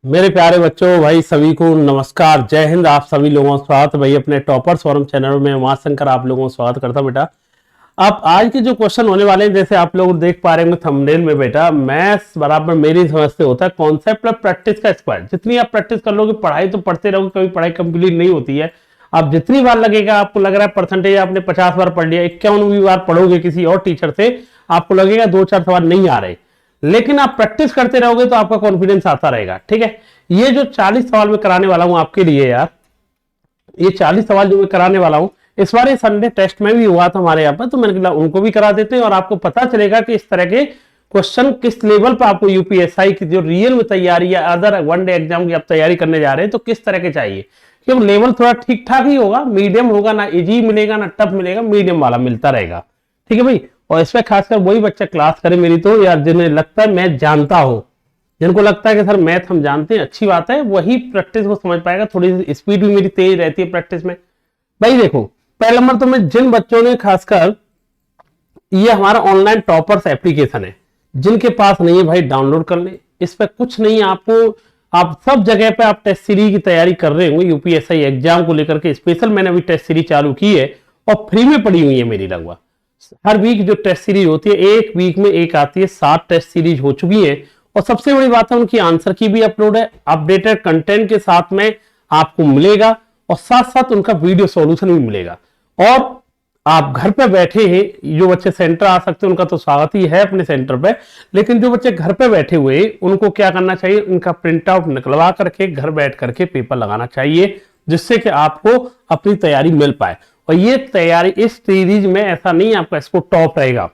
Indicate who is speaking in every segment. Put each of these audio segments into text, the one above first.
Speaker 1: मेरे प्यारे बच्चों, भाई सभी को नमस्कार, जय हिंद। आप सभी लोगों का स्वागत भाई अपने टॉपर्स फोरम चैनल में। उमाशंकर आप लोगों का स्वागत करता बेटा। अब आज के जो क्वेश्चन होने वाले हैं, जैसे आप लोग देख पा रहे हैं थंबनेल में बेटा, मैथ्स बराबर मेरी समझ से होता है कॉन्सेप्ट ऑफ प्रैक्टिस का स्क्वायर। जितनी आप प्रैक्टिस कर लोगे, पढ़ाई तो पढ़ते रहोगे, कभी पढ़ाई कंप्लीट नहीं होती है। आप जितनी बार लगेगा, आपको लग रहा है परसेंटेज आपने 50 बार पढ़ लिया, 51वीं बार पढ़ोगे किसी और टीचर से, आपको लगेगा 2-4 सवाल नहीं आ रहे। लेकिन आप प्रैक्टिस करते रहोगे तो आपका कॉन्फिडेंस आता रहेगा। ठीक है, ये जो 40 सवाल मैं कराने वाला हूं आपके लिए यार, ये 40 सवाल जो मैं कराने वाला हूं, इस बार ये संडे टेस्ट में भी हुआ था हमारे यहाँ पर, तो मैंने कहा उनको भी करा देते हैं और आपको पता चलेगा कि इस तरह के क्वेश्चन किस लेवल पर आपको यूपीएसआई की जो रियल में तैयारी या अदर वनडे एग्जाम की आप तैयारी करने जा रहे हैं तो किस तरह के चाहिए। क्योंकि लेवल थोड़ा ठीक ठाक ही होगा, मीडियम होगा, ना इजी मिलेगा ना टफ मिलेगा, मीडियम वाला मिलता रहेगा। ठीक है भाई, और इसमें खासकर वही बच्चा क्लास करे मेरी, तो यार जिन्हें लगता है मैं जानता हूं, जिनको लगता है कि सर मैथ हम जानते हैं, अच्छी बात है, वही प्रैक्टिस को समझ पाएगा। थोड़ी स्पीड भी मेरी तेज रहती है प्रैक्टिस में। भाई देखो, पहला नंबर तो मैं जिन बच्चों ने खासकर, ये हमारा ऑनलाइन टॉपर्स एप्लीकेशन है, जिनके पास नहीं है भाई डाउनलोड कर ले। इस पर कुछ नहीं आपको, आप सब जगह पे आप टेस्ट सीरीज की तैयारी कर रहे होंगे यूपीएसआई एग्जाम को लेकर के। स्पेशल मैंने अभी टेस्ट सीरीज चालू की है और फ्री में पड़ी हुई है मेरी। लगभग हर वीक जो टेस्ट सीरीज होती है, एक वीक में एक आती है, 7 टेस्ट सीरीज हो चुकी है। और सबसे बड़ी बात है, उनकी आंसर की भी अपलोड है, अपडेटेड कंटेंट के साथ में आपको मिलेगा, और साथ साथ उनका वीडियो सॉल्यूशन भी मिलेगा। और आप घर पे बैठे हैं, जो बच्चे सेंटर आ सकते हैं उनका तो स्वागत ही है अपने सेंटर पे, लेकिन जो बच्चे घर पे बैठे हुए उनको क्या करना चाहिए, उनका प्रिंट आउट निकलवा करके घर बैठ करके पेपर लगाना चाहिए, जिससे कि आपको अपनी तैयारी मिल पाए। और ये तैयारी इस सीरीज में ऐसा नहीं आपका इसको टॉप रहेगा।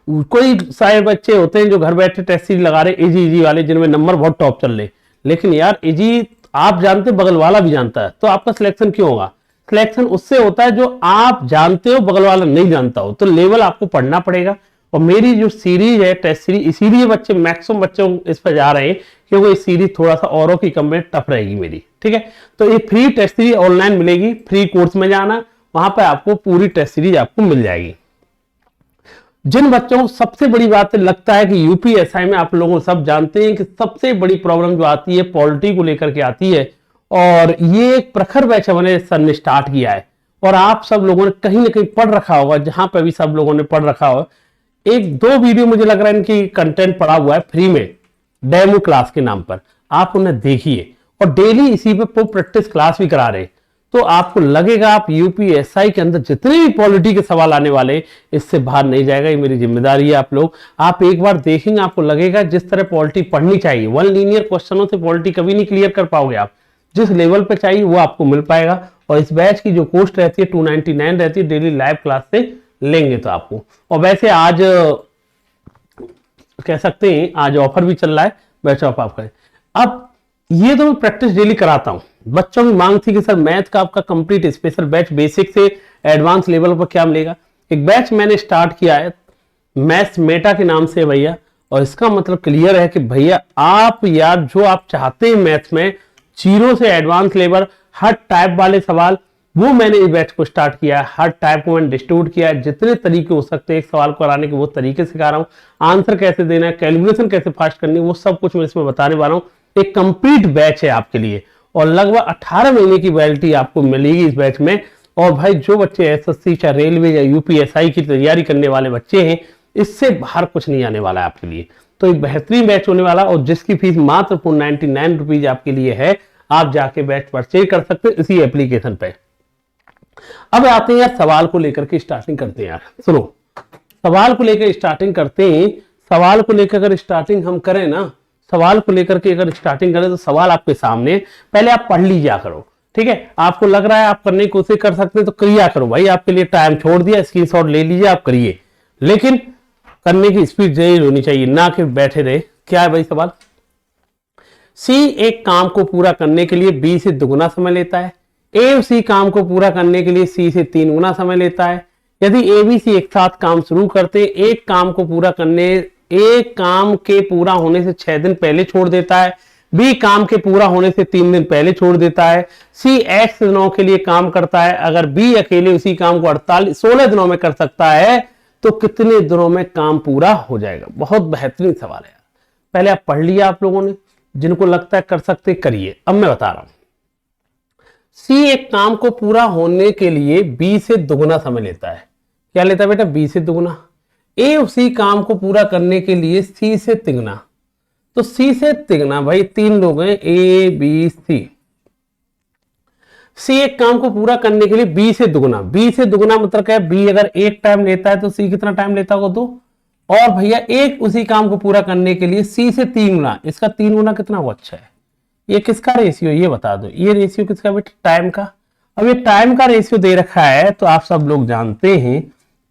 Speaker 1: कोई सारे बच्चे होते हैं जो घर बैठे टेस्ट सीरीज लगा रहे इजी इजी वाले, जिनमें नंबर बहुत टॉप चल रहे, लेकिन यार इजी आप जानते बगल वाला भी जानता है, तो आपका सिलेक्शन क्यों होगा? सिलेक्शन उससे होता है जो आप जानते हो बगल वाला नहीं जानता हो, तो लेवल आपको पढ़ना पड़ेगा। और मेरी जो सीरीज है टेस्ट सीरीज, इसीलिए बच्चे मैक्सिमम बच्चे इस पर जा रहे हैं, क्योंकि ये सीरीज थोड़ा सा औरों की कम में टफ रहेगी मेरी। ठीक है, तो ये फ्री टेस्ट सीरीज ऑनलाइन मिलेगी, फ्री कोर्स में जाना, वहां पर आपको पूरी टेस्ट सीरीज आपको मिल जाएगी। जिन बच्चों को सबसे बड़ी बात लगता है कि यूपीएसआई में, आप लोगों सब जानते हैं कि सबसे बड़ी प्रॉब्लम जो आती है पॉलिटी को लेकर के आती है, और ये एक प्रखर बैच मैंने सर ने स्टार्ट किया है, और आप सब लोगों ने कहीं ना कहीं पढ़ रखा होगा, जहां पर भी सब लोगों ने पढ़ रखा होगा। 1-2 वीडियो मुझे लग रहा है इनकी कंटेंट पड़ा हुआ है फ्री में, डेमो क्लास के नाम पर, आप उन्हें देखिए। और डेली इसी पे प्रैक्टिस क्लास भी करा रहे, तो आपको लगेगा आप यूपीएसआई के अंदर जितने भी पॉलिटी के सवाल आने वाले, इससे बाहर नहीं जाएगा। ये मेरी जिम्मेदारी है। आप लोग आप एक बार देखेंगे, आपको लगेगा जिस तरह पॉलिटी पढ़नी चाहिए, वन लीनियर क्वेश्चनों से पॉलिटी कभी नहीं क्लियर कर पाओगे आप। जिस लेवल पे चाहिए वो आपको मिल पाएगा। और इस बैच की जो कॉस्ट रहती है 299 रहती है, डेली लाइव क्लास से लेंगे तो आपको। और वैसे आज कह सकते हैं आज ऑफर भी चल रहा है बैच ऑफ आपका। अब ये तो मैं प्रैक्टिस डेली कराता हूं। बच्चों की मांग थी कि सर मैथ का आपका कंप्लीट स्पेशल बैच बेसिक से एडवांस लेवल पर क्या मिलेगा। एक बैच मैंने स्टार्ट किया है मैथ्स मेटा के नाम से भैया, और इसका मतलब क्लियर है कि भैया आप यार जो आप चाहते हैं मैथ्स में, जीरो से एडवांस लेवल, हर टाइप वाले सवाल, वो मैंने इस बैच को स्टार्ट किया है। हर टाइप को मैंने डिस्ट्रीब्यूट किया है, जितने तरीके हो सकते हैं एक सवाल को कराने के वो तरीके सिखा रहा हूँ। आंसर कैसे देना है, कैलकुलेशन कैसे फास्ट करनी है, वो सब कुछ मैं इसमें बताने वाला हूँ। एक कंप्लीट बैच है आपके लिए, और लगभग 18 महीने की वैलिडिटी आपको मिलेगी इस बैच में। और भाई जो बच्चे एसएससी या रेलवे या यूपीएसआई की तैयारी करने वाले बच्चे हैं, इससे बाहर कुछ नहीं आने वाला है आपके लिए। तो एक बेहतरीन बैच होने वाला, और जिसकी फीस मात्र 499 रुपीज आपके लिए है। आप जाके बैच परचेज कर सकते हैं इसी एप्लीकेशन पे। अब आते हैं यार सवाल को लेकर के स्टार्टिंग करते हैं। यार सुनो, सवाल को लेकर स्टार्टिंग करते हैं। सवाल को लेकर अगर स्टार्टिंग हम करें ना, सवाल को लेकर के अगर स्टार्टिंग करें तो सवाल आपके सामने, पहले आप पढ़ लीजिए करो। ठीक है, आपको लग रहा है आप करने की कोशिश कर सकते हैं तो करिए करो भाई, आपके लिए टाइम छोड़ दिया, स्क्रीनशॉट ले लीजिए, आप करिए, लेकिन करने की स्पीड जरूर होनी चाहिए, ना कि बैठे रहे। क्या है भाई सवाल? सी एक काम को पूरा करने के लिए बी से दुगुना समय लेता है। ए और सी काम को पूरा करने के लिए सी से 3 गुना समय लेता है। यदि ए बी सी एक साथ काम शुरू करते हैं, एक काम को पूरा करने, एक काम के पूरा होने से 6 दिन पहले छोड़ देता है, बी काम के पूरा होने से 3 दिन पहले छोड़ देता है, सी x दिनों के लिए काम करता है। अगर बी अकेले उसी काम को 16 दिनों में कर सकता है, तो कितने दिनों में काम पूरा हो जाएगा? बहुत बेहतरीन सवाल है। पहले आप पढ़ लिया आप लोगों ने, जिनको लगता है कर सकते करिए। अब मैं बता रहा हूं, सी एक काम को पूरा होने के लिए बी से दुगना समय लेता है। क्या लेता है बेटा? बी से दुगना। ए उसी काम को पूरा करने के लिए सी से तिगना। तो सी से तिगना भाई, तीन लोग हैं ए बी सी। सी एक काम को पूरा करने के लिए बी से दुगना। बी से दुगना मतलब क्या है? बी अगर एक टाइम लेता है तो सी कितना टाइम लेता होगा? 2। और भैया एक उसी काम को पूरा करने के लिए सी से 3 गुना। इसका 3 गुना कितना हुआ? 6। ये किसका रेशियो? ये बता दो। ये रेशियो किसका बेटा? टाइम का। अब ये टाइम का रेशियो दे रखा है तो आप सब लोग जानते हैं,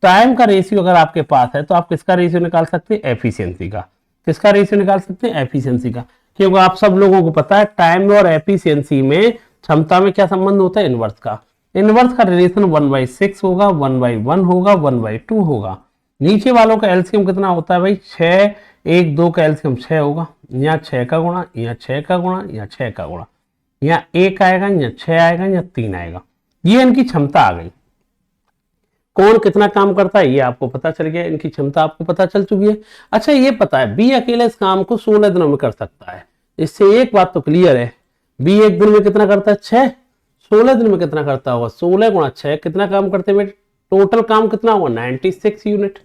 Speaker 1: टाइम का रेशियो अगर आपके पास है तो आप किसका रेशियो निकाल सकते हैं? एफिशिएंसी का। किसका रेशियो निकाल सकते हैं? एफिशिएंसी का। क्योंकि आप सब लोगों को पता है टाइम और एफिशिएंसी में, क्षमता में क्या संबंध होता है? इनवर्स का। इनवर्स का रिलेशन 1/6 होगा, 1/1 होगा, 1/2 होगा। नीचे वालों का एलसीएम कितना होता है भाई? 6। 1 2 का एलसीएम 6 होगा। यहाँ 6 का गुणा, यहाँ 6 का गुणा, यहाँ 6 का गुणा, यहाँ 1 आएगा, यहाँ 6 आएगा, यहाँ 3 आएगा। ये इनकी क्षमता आ गई। कौन कितना काम करता है ये आपको पता चल गया, इनकी क्षमता आपको पता चल चुकी है। अच्छा ये पता है बी अकेले इस काम को 16 दिनों में कर सकता है। इससे एक बात तो क्लियर है, बी एक दिन में कितना करता है? 6। 16 दिन में कितना करता होगा? 16 गुणा 6 कितना काम करते हैं? टोटल काम कितना हुआ? 96 यूनिट।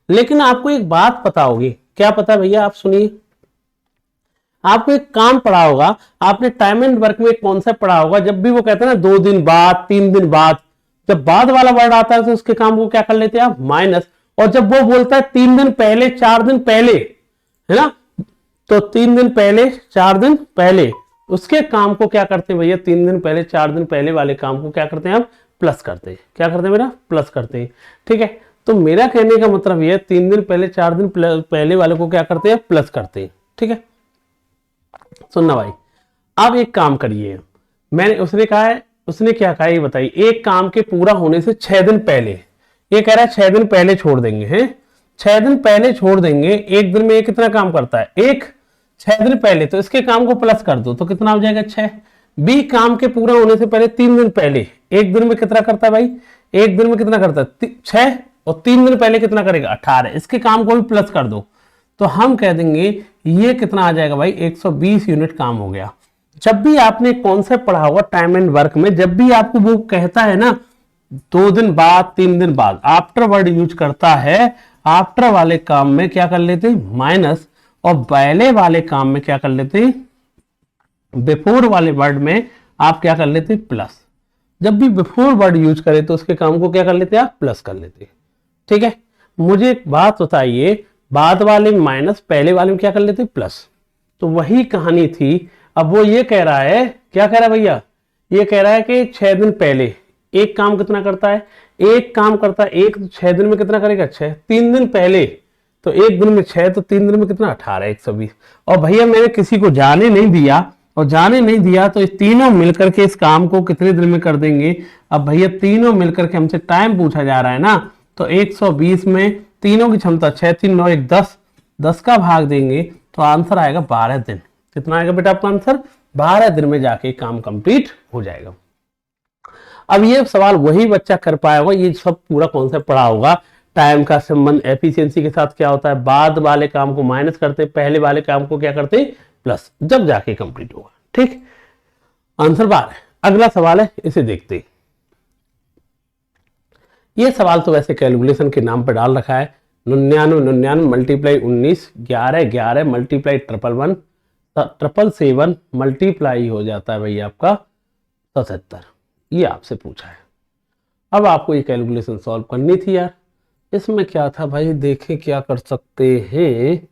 Speaker 1: लेकिन आपको एक बात पता होगी। क्या पता है भैया? आप सुनिए। आपको एक काम पढ़ा होगा, आपने टाइम एंड वर्क में एक कॉन्सेप्ट पढ़ा होगा। जब भी वो कहते हैं ना 2 दिन बाद, 3 दिन बाद, जब बाद वाला वर्ड आता है तो उसके काम को क्या कर लेते हैं आप? माइनस। और जब वो बोलता है 3 दिन पहले, 4 दिन पहले, है ना, तो 3 दिन पहले, 4 दिन पहले, उसके काम को क्या करते हैं भैया? 3 दिन पहले, 4 दिन पहले वाले काम को क्या करते हैं आप? प्लस करते हैं। क्या करते हैं मेरा? प्लस करते हैं। ठीक है, तो मेरा कहने का मतलब ये 3 दिन पहले, 4 दिन पहले वाले को क्या करते हैं? प्लस करते हैं। ठीक है, सुनना भाई। अब एक काम करिए, मैंने उसने कहा है, उसने क्या कहा ये बताइए। एक काम के पूरा होने से 6 दिन पहले, ये कह रहा है 6 दिन पहले छोड़ देंगे, हैं 6 दिन पहले छोड़ देंगे। एक दिन में ये कितना काम करता है? एक। 6 दिन पहले, तो इसके काम को प्लस कर दो तो कितना हो जाएगा? 6। बी काम के पूरा होने से पहले 3 दिन पहले, एक दिन में कितना करता है भाई? एक दिन में कितना करता है? 6। और 3 दिन पहले कितना करेगा? 18। इसके काम को भी प्लस कर दो तो हम कह देंगे ये कितना आ जाएगा भाई? 120 यूनिट काम हो गया। जब भी आपने कॉन्सेप्ट पढ़ा होगा टाइम एंड वर्क में, जब भी आपको वो कहता है ना 2 दिन बाद, 3 दिन बाद, आफ्टर वर्ड यूज करता है, आफ्टर वाले काम में क्या कर लेते? माइनस। और पहले वाले काम में क्या कर लेते? बिफोर वाले वर्ड में आप क्या कर लेते? प्लस। जब भी बिफोर वर्ड यूज करे तो उसके काम को क्या कर लेते? आप प्लस कर लेते। ठीक है, मुझे एक बात बताइए, बाद वाले में माइनस, पहले वाले में क्या कर लेते? प्लस। तो वही कहानी थी। अब वो ये कह रहा है, क्या कह रहा है भैया? ये कह रहा है कि 6 दिन पहले एक काम कितना करता है? एक काम करता है एक, 6 दिन में कितना करेगा? 6। 3 दिन पहले, तो एक दिन में 6, तो 3 दिन में कितना? 18, 120। और भैया मैंने किसी को जाने नहीं दिया, और जाने नहीं दिया तो इस तीनों मिलकर के इस काम को कितने दिन में कर देंगे? अब भैया तीनों मिलकर के हमसे टाइम पूछा जा रहा है ना, तो 120 में तीनों की क्षमता 6 3 9 1 10, 10 का भाग देंगे तो आंसर आएगा 12 दिन। कितना आएगा बेटा आपका आंसर? 12 दिन में जाके काम कंप्लीट हो जाएगा। अब ये सवाल वही बच्चा कर पाया होगा, ये सब पूरा कॉन्सेप्ट पढ़ा होगा। टाइम का संबंध एफिशिएंसी के साथ क्या होता है? बाद वाले काम को माइनस करते, पहले वाले काम को क्या करते? प्लस, जब जाके कंप्लीट होगा। ठीक, आंसर 12 है। अगला सवाल है, इसे देखते हैं। ये सवाल तो वैसे कैलकुलेशन के नाम पर डाल रखा है। 99 99 मल्टीप्लाई 19, 11 11 मल्टीप्लाई 111, 777 मल्टीप्लाई हो जाता है भैया आपका 77। ये आपसे पूछा है। अब आपको ये कैलकुलेशन सॉल्व करनी थी यार। इसमें क्या था भाई? देखें क्या कर सकते हैं।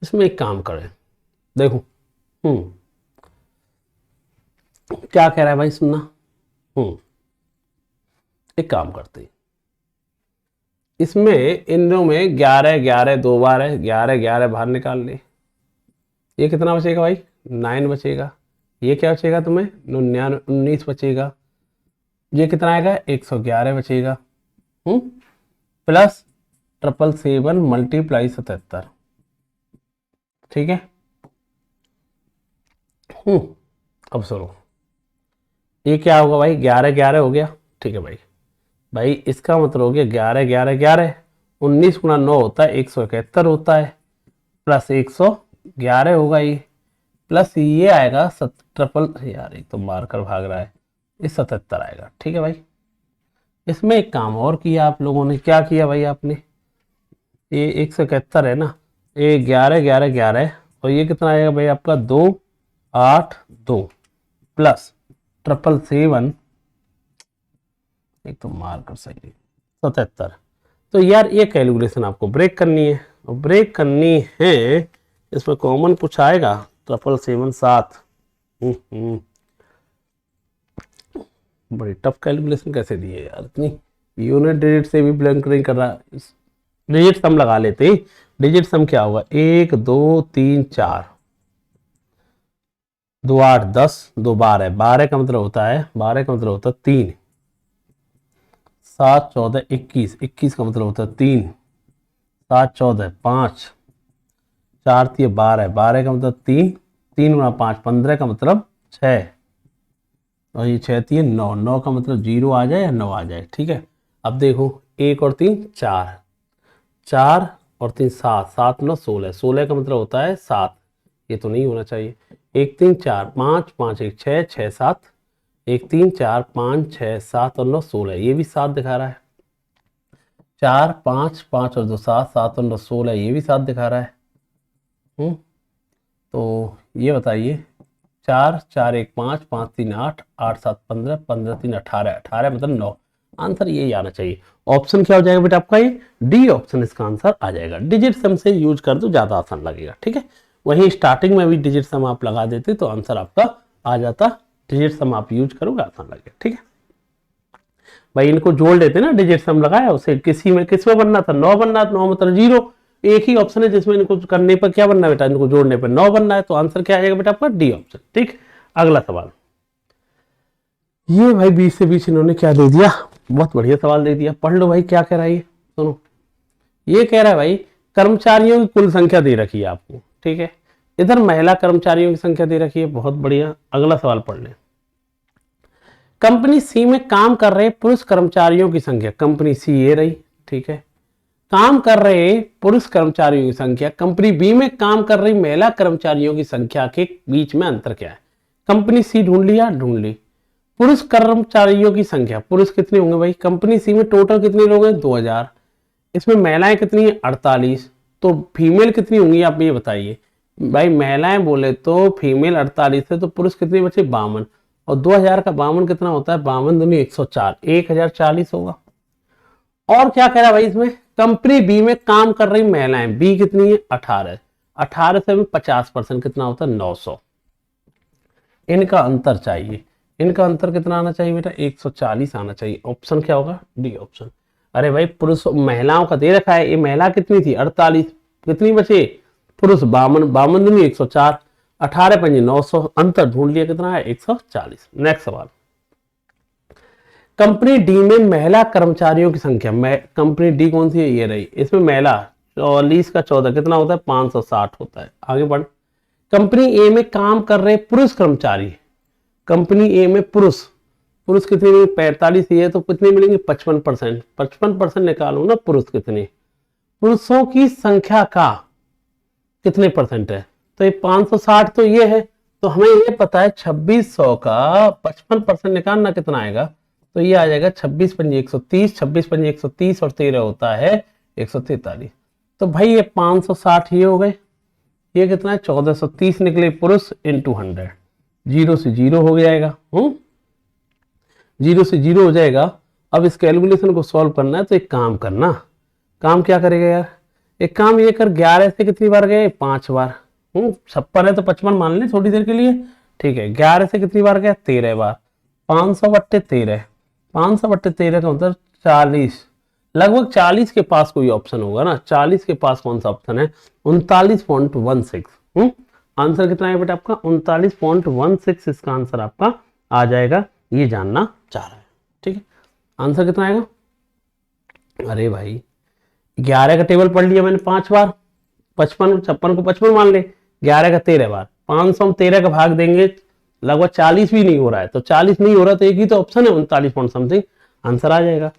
Speaker 1: इसमें एक काम करें, देखो क्या कह रहा है भाई, सुनना। एक काम करते, इसमें इन दोनों में 11 11 दो बार है, 11 11 बाहर निकाल ले। ये कितना बचेगा भाई? 9 बचेगा। ये क्या बचेगा तुम्हें? 19 बचेगा। ये कितना आएगा? 111 बचेगा। Plus 777 multiply 77। ठीक है, अब सुनो, ये क्या होगा भाई? 11 11 हो गया। ठीक है भाई, भाई इसका मतलब हो गया 11 11 11, 19 गुणा 9 होता है 171 होता है, प्लस 111 होगा ये, प्लस ये आएगा ट्रिपल, यार एक तो मार्कर भाग रहा है, ये 77 आएगा। ठीक है भाई, इसमें एक काम और किया आप लोगों ने, क्या किया भाई आपने, ये 171 है ना, ये 11 11 11 और ये कितना आएगा भाई आपका 2 8 2 प्लस 777, एक तो मार्कर सही है, 77। तो यार ये कैलकुलेशन आपको ब्रेक करनी है, और ब्रेक करनी है, इसमें कॉमन कुछ आएगा 777। बड़ी टफ कैलकुलेशन कैसे दी है यार, इतनी यूनिट डिजिट से भी ब्लैंक नहीं कर रहा। डिजिट सम लगा लेते, डिजिट सम क्या होगा, 1 2 3 4, 2 8 10, 2 12, 12 का मतलब होता है, 12 का मतलब होता है 3, 7 14 21, 21 का मतलब होता है 3, 7 14 5, 4 3 12, 12 का मतलब 3, 3 गुना 5 15 का मतलब 6, और ये 6 3 9, 9 का मतलब 0 आ जाए या 9 आ जाए। ठीक है, अब देखो 1 और 3 4, 4 और 3 7, 7 9 16, 16 का मतलब होता है 7, ये तो नहीं होना चाहिए। 1 3 4 5, 5 1 6, 6 7, 1 3 4 5 6 7 और 9 16, ये भी 7 दिखा रहा है। 4 5 5 और 2 7, 7 और 9 16, ये भी 7 दिखा रहा है। तो ये बताइए, 4 4 1 5 5 3 8, 8 7 15, 15 3 18, 18 मतलब 9, आंसर यही आना चाहिए। ऑप्शन क्या हो जाएगा बेटा आपका, ये डी ऑप्शन इसका आंसर आ जाएगा। डिजिट सम से यूज कर दो, ज्यादा आसान लगेगा। ठीक है, वहीं स्टार्टिंग में भी डिजिट सम आप लगा देते तो आंसर आपका आ जाता, डिजिट सम आप यूज करोगे आसान लगेगा। ठीक है भाई, इनको जोड़ लेते ना, डिजिट सम लगाया उसे किसी में किस में बनना था, 9 बनना, 9 मतलब 0, एक ही ऑप्शन है जिसमें इनको करने पर क्या बनना है बेटा, इनको जोड़ने पर 9 बनना है, तो आंसर क्या आ जाएगा बेटा आपका डी ऑप्शन। ठीक, अगला सवाल, ये भाई 20 से 20 इन्होंने क्या दे दिया, बहुत बढ़िया सवाल दे दिया, पढ़ लो भाई क्या कह रहा है ये, सुनो। ये कह रहा है भाई कर्मचारियों की कुल संख्या दे रखी है आपको, ठीक है, इधर महिला कर्मचारियों की संख्या दे रखी है, बहुत बढ़िया। अगला सवाल पढ़ ले, कंपनी सी में काम कर रहे पुरुष कर्मचारियों की संख्या, कंपनी सी ये रही, ठीक है, काम कर रहे पुरुष कर्मचारियों की संख्या, कंपनी बी में काम कर रही महिला कर्मचारियों की संख्या के बीच में अंतर क्या है। कंपनी सी ढूंढ लिया, ढूंढ ली। पुरुष कर्मचारियों की संख्या, पुरुष कितने होंगे भाई, कंपनी सी में टोटल कितने लोग हैं 2000, इसमें महिलाएं कितनी है 48, तो फीमेल कितनी होंगी आप ये बताइए भाई। महिलाएं बोले तो फीमेल 48 है, तो पुरुष कितने बचे 52, और 2000 का 52 कितना होता है, 52 दूनी 104, 1040 होगा। और क्या कह रहा है भाई इसमें, कंपनी बी में काम कर रही महिलाएं, बी कितनी है 18, 18 से भी 50% कितना होता है 900, इनका अंतर चाहिए। इनका अंतर कितना आना चाहिए बेटा, 140 आना चाहिए। ऑप्शन क्या होगा, डी ऑप्शन। अरे भाई पुरुष महिलाओं का दे रखा है, ये महिला कितनी थी 48, कितनी बचे पुरुष 52, 52 दूनी 104, 18 पंजे 900, अंतर ढूंढ लिया कितना है 140। नेक्स्ट सवाल, कंपनी डी में महिला कर्मचारियों की संख्या, कंपनी डी कौन सी है, ये रही, इसमें महिला 44 का 14 कितना होता है 560 होता है। आगे बढ़, कंपनी ए में काम कर रहे पुरुष कर्मचारी, कंपनी ए में पुरुष, पुरुष कितने मिलेंगे 45 है, तो कितने मिलेंगे 55%, 55% निकालो ना, पुरुष कितने, पुरुषों की संख्या का कितने परसेंट है, तो ये 560 तो ये है, तो हमें ये पता है 2600 का 55% निकालना कितना आएगा, तो ये आ जाएगा 26 पंजे 130, 26 पंजे 130 और 13 होता है 143। तो भाई ये 560 ये हो गए, ये कितना है 1430 निकले पुरुष इंटू 100, 0 से 0 हो जाएगा, 0 से 0 हो जाएगा। अब इस कैलकुलेशन को सॉल्व करना है, तो एक काम करना, काम क्या करेगा यार, एक काम ये कर, 11 से कितनी बार गए 5 बार, 56 है तो 55 मान ले थोड़ी देर के लिए, ठीक है, 11 से कितनी बार गया 13 बार, 500/13, 500/13 का मतलब 40, लगभग 40 के पास कोई ऑप्शन होगा ना, 40 के पास कौन सा ऑप्शन है, 39.16। आंसर कितना है बेटा आपका 39.16, इसका आंसर आपका आ जाएगा, ये जानना चाह रहा है। ठीक है, आंसर कितना आएगा, अरे भाई 11 का टेबल पढ़ लिया मैंने 5 बार, 55 56 को 55 मान ले, 11 का 13 बार, 500 हम 13 का भाग देंगे, लगभग 40 भी नहीं हो रहा है, तो 40 नहीं हो रहा तो एक ही तो ऑप्शन है 39 पॉइंट समथिंग, आंसर आ जाएगा।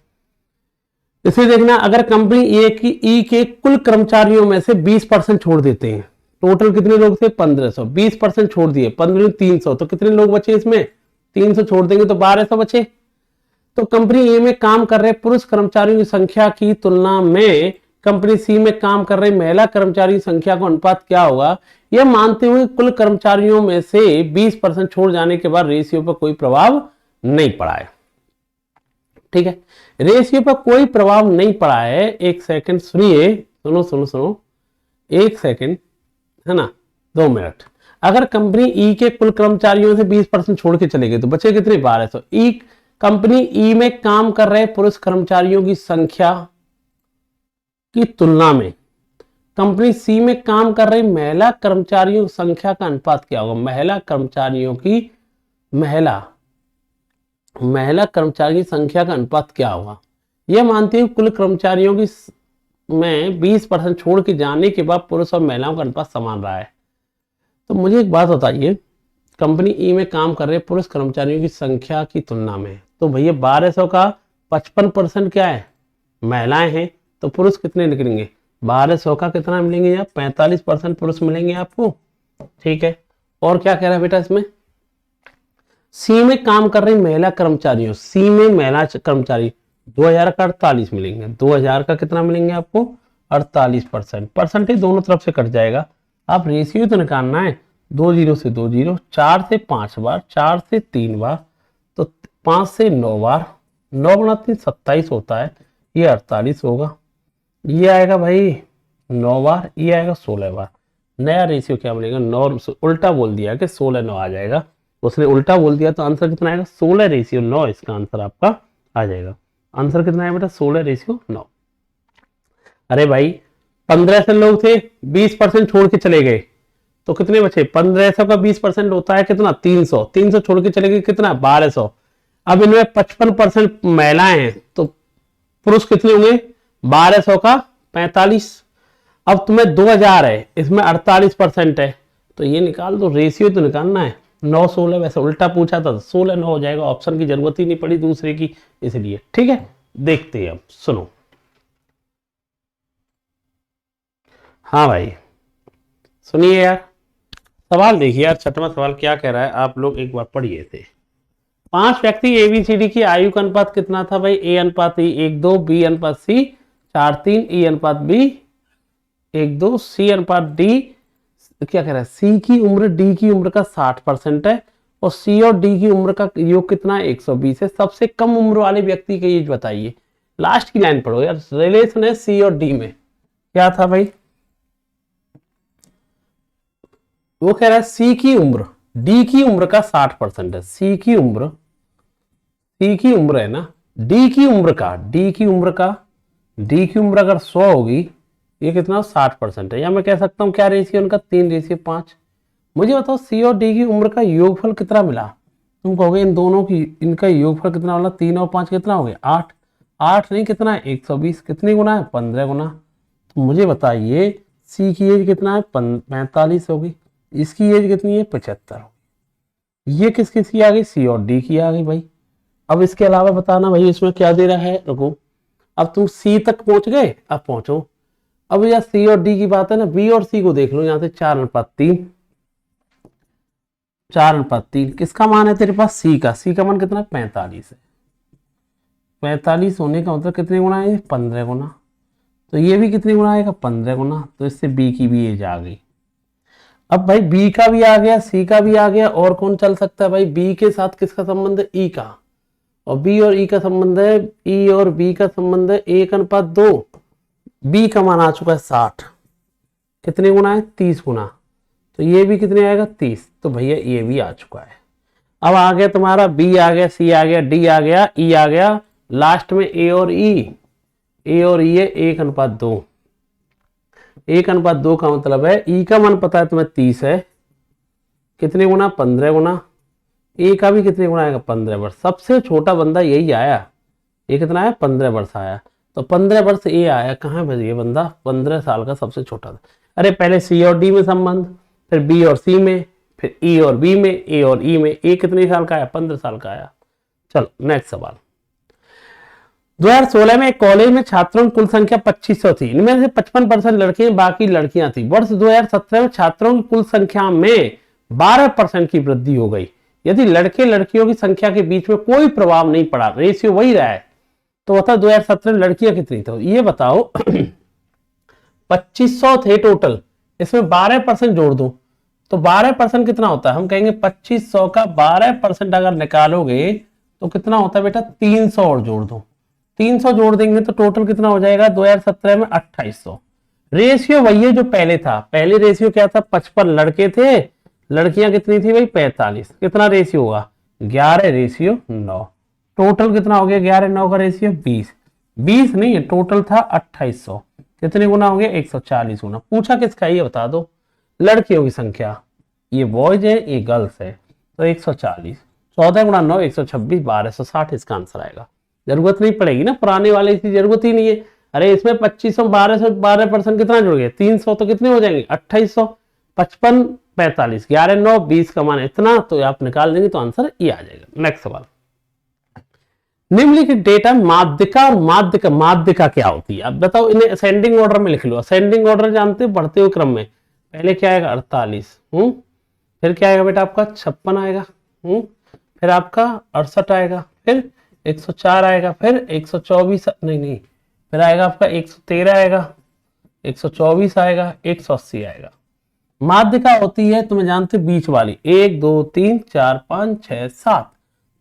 Speaker 1: इसे देखना, अगर कंपनी ए की ई के कुल कर्मचारियों में से 20% छोड़ देते हैं, टोटल कितने लोग थे 1500, 20% छोड़ दिए, 15 300, तो कितने लोग बचे इसमें, 300 छोड़ देंगे तो 1200 बचे। तो कंपनी ए में काम कर रहे पुरुष कर्मचारियों की संख्या की तुलना में कंपनी सी में काम कर रहे महिला कर्मचारियों की संख्या का अनुपात क्या होगा, यह मानते हुए कुल कर्मचारियों में से 20% छोड़ जाने के बाद रेशियो पर कोई प्रभाव नहीं पड़ा है। ठीक है, रेशियो पर कोई प्रभाव नहीं पड़ा है। एक सेकंड सुनिए, सुनो सुनो सुनो, एक सेकंड, है ना, 2 मिनट। अगर कंपनी ई के कुल कर्मचारियों से 20% छोड़ के चले गए तो बचे कितने, 1200। ई कंपनी ई में काम कर रहे पुरुष कर्मचारियों की संख्या की तुलना में कंपनी सी में काम कर रही महिला कर्मचारियों की संख्या का अनुपात क्या होगा। महिला कर्मचारियों की महिला कर्मचारियों की संख्या का अनुपात क्या होगा, यह मानते हुए कुल कर्मचारियों की में 20% छोड़ के जाने के बाद पुरुष और महिलाओं का अनुपात समान रहा है। तो मुझे एक बात बताइए, कंपनी ई में काम कर रहे पुरुष कर्मचारियों की संख्या की तुलना में, तो भैया 1200 का 55% क्या है, महिलाएं हैं, तो पुरुष कितने निकलेंगे, 1200 का कितना मिलेंगे या 45% पुरुष मिलेंगे आपको। ठीक है, और क्या कह रहा है बेटा इसमें, सी में काम कर रही महिला कर्मचारियों, सी में महिला कर्मचारी 2000 का 48 मिलेंगे, 2000 का कितना मिलेंगे आपको 48%। परसेंटेज दोनों तरफ से कट जाएगा, आप रेशियो तो निकालना है, 2 0 से 2 0, 4 से 5 बार, 4 से 3 बार, तो 5 से 9 बार, 9 गुणा 3 27 होता है, ये 48 होगा, ये आएगा भाई 9 बार, ये आएगा 16 बार। नया रेशियो क्या बनेगा, 9, उल्टा बोल दिया कि 16 9 आ जाएगा, उसने उल्टा बोल दिया तो आंसर कितना आएगा 16 रेशियो 9, इसका आंसर आपका आ जाएगा। आंसर कितना है बेटा 16 रेशियो 9। अरे भाई 1500 लोग थे, 20% छोड़ के चले गए तो कितने बचे, 1500 का 20% होता है कितना 300, 300 छोड़ के चले गए कितना 1200। अब इनमें 55% महिलाएं हैं तो पुरुष कितने होंगे, 1200 का 45। अब तुम्हें 2000 है, इसमें 48% है, तो ये निकाल दो, रेशियो तो निकालना है। 9 16, वैसे उल्टा पूछा था 16 9 हो जाएगा, ऑप्शन की जरूरत ही नहीं पड़ी दूसरे की, इसलिए। ठीक है, देखते हैं अब, सुनो। हाँ भाई सुनिए यार, सवाल देखिए यार, 6वां सवाल क्या कह रहा है, आप लोग एक बार पढ़िए थे। 5 व्यक्ति एबीसीडी की आयु का अनुपात कितना था भाई, ए अनुपात ई 1:2, बी अनुपात सी 4:3, ई अनुपात बी 1:2, सी अनुपात डी, क्या कह रहा है, सी की उम्र डी की उम्र का 60% है और सी और डी की उम्र का योग कितना है 120 है। सबसे कम उम्र वाले व्यक्ति की एज बताइए। लास्ट की लाइन पढ़ो यार, रिलेशन है सी और डी में, क्या था भाई, वो कह रहा है सी की उम्र डी की उम्र का 60% है, सी की उम्र है ना, डी की उम्र अगर 100 होगी, ये कितना 60% है, या मैं कह सकता हूं क्या रेशियो उनका 3:5। मुझे बताओ सी और डी की उम्र का योगफल कितना मिला, तुम कहोगे इन दोनों की इनका योगफल कितना मिला, 3 और 5 कितना हो गया 8, 8 नहीं कितना है 120, कितनी गुना है 15 गुना। तो मुझे बताइए सी की एज कितना है 45 होगी, इसकी एज कितनी है 75 होगी, ये किस किस की आ गई, सी और डी की आ गई भाई। अब इसके अलावा बताना भाई इसमें क्या दे रहा है, रुको, अब तुम सी तक पहुंच गए, अब पहुंचो, अब यार सी और डी की बात है ना, बी और सी को देख लो, यहां से 4:3 किसका मान है तेरे पास, सी का मान कितना 45 है, 45 होने का मतलब कितने गुना है 15 गुना, तो ये भी कितने गुना आएगा 15 गुना, तो इससे बी की भी एज आ गई। अब भाई बी का भी आ गया, सी का भी आ गया, और कौन चल सकता है भाई, बी के साथ किसका संबंध है, ई का, और बी और ई का संबंध है, ई और बी का संबंध है 1:2, बी का मान आ चुका है 60, कितने गुना है 30 गुना, तो ये भी कितने आएगा 30, तो भैया ये भी आ चुका है। अब आ गया तुम्हारा बी आ गया, सी आ गया, डी आ गया, ई आ गया, लास्ट में ए और ई है 1:2, 1:2 का मतलब है ई का मान पता है तुम्हें 30 है, कितने गुना 15 गुना, ए का भी कितने गुना आएगा 15 वर्ष, सबसे छोटा बंदा यही आया, ये कितना है 15 वर्ष आया, तो 15 वर्ष ए आया, कहाँ है ये बंदा 15 साल का सबसे छोटा था। अरे पहले सी और डी में संबंध, फिर बी और सी में, फिर ई और बी में, ए और ई में, ए कितने साल का आया 15 साल का आया। चलो नेक्स्ट सवाल, 2016 में एक कॉलेज में छात्रों की कुल संख्या 2500 थी, इनमें से 55% लड़के बाकी लड़कियां थी। वर्ष 2017 में छात्रों की कुल संख्या में 12% की वृद्धि हो गई। यदि लड़के लड़कियों की संख्या के बीच में कोई प्रभाव नहीं पड़ा, रेशियो वही रहा है, तो बता 2017 में लड़कियां कितनी थी ये बताओ। 2500 थे टोटल, इसमें 12% जोड़ दो तो 12% कितना होता है? हम कहेंगे 2500 का 12% अगर निकालोगे तो कितना होता है बेटा? 300 और जोड़ दो। 300 जोड़ देंगे तो टोटल कितना हो जाएगा 2017 में? 2800। रेशियो वही है जो पहले था। पहले रेशियो क्या था? 55 लड़के थे, लड़कियां कितनी थी भाई? 45। कितना रेशियो होगा? 11:9। टोटल कितना हो गया 11:9 का रेशियो? 20। 20 नहीं है, टोटल था 2800। कितने गुना हो गया? 140 गुना। पूछा किसका ये बता दो। लड़कियों की संख्या, ये बॉयज है ये गर्ल्स है, तो 140। 14 गुना 9 126, 1260 इसका आंसर आएगा। जरूरत नहीं पड़ेगी ना, पुराने वाले इसकी जरूरत ही नहीं है। अरे इसमें 2500 12% कितना जुड़ गया? 300 तो कितने हो जाएंगे? 2800। 55 45 11 9 20 का मान इतना, तो आप निकाल देंगे तो आंसर ये आ जाएगा। नेक्स्ट सवाल, निम्नलिखित डेटा माध्यिका और माध्यिका, माध्यिका क्या होती है? अब बताओ, इन्हें असेंडिंग ऑर्डर में लिख लो। असेंडिंग ऑर्डर जानते हो, बढ़ते हुए क्रम में। पहले क्या आएगा? 48, फिर क्या आएगा बेटा आपका? 56 आएगा, फिर आपका 68 आएगा, फिर 104 आएगा, फिर 124 नहीं, फिर आएगा आपका 113 आएगा, 124 आएगा, 180 आएगा। माध्यिका होती है, तुम्हें जानते हो, बीच वाली। 1 2 3 4 5 6 7,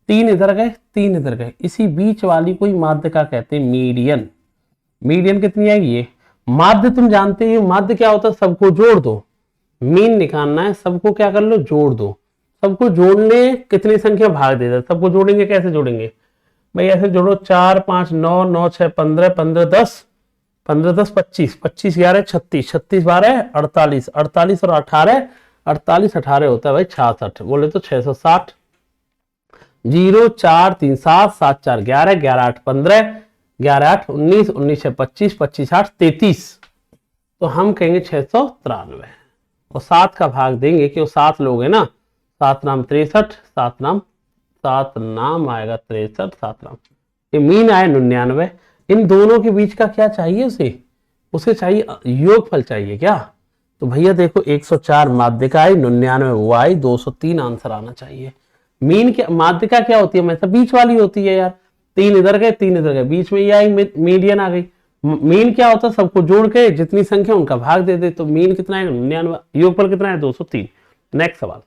Speaker 1: 3 इधर गए 3 इधर गए, इसी बीच वाली कोई माध्यिका कहते हैं। मीडियन। मीडियन कितनी आएगी? ये माध्य तुम जानते हो, माध्य क्या होता है? सबको जोड़ दो। मीन निकालना है, सबको क्या कर लो? जोड़ दो। सबको जोड़ने कितनी संख्या भाग दे दो। सबको जोड़ेंगे, कैसे जोड़ेंगे भाई? ऐसे जोड़ो, 4 5 9 9 6 15 15 10 15 10 25 25 11 36 36 12 48 48 और 18 48 18 होता है भाई 66। बोले तो 660। 0 4 3 7 7 4 11 11 8 15 11 8 19 19 6 25 25 8 33, तो हम कहेंगे 693। और 7 का भाग देंगे, क्यों 7 लोग है ना, 7 नाम 63, 7 नाम आएगा 63, 7 नाम, ये मीन आया 99। इन दोनों के बीच का क्या चाहिए? उसे चाहिए योगफल चाहिए क्या? तो भैया देखो, 104 माध्यिका आई, 99 वो आई, 203 आंसर आना चाहिए। मीन क्या, माध्यिका क्या होती है? हमेशा बीच वाली होती है यार। 3 इधर गए 3 इधर गए, बीच में ये आई, मीडियन आ गई। मीन क्या होता है? सबको जोड़ के जितनी संख्या उनका भाग दे दे, तो मीन कितना है? 99। योगफल कितना है? 203। नेक्स्ट सवाल,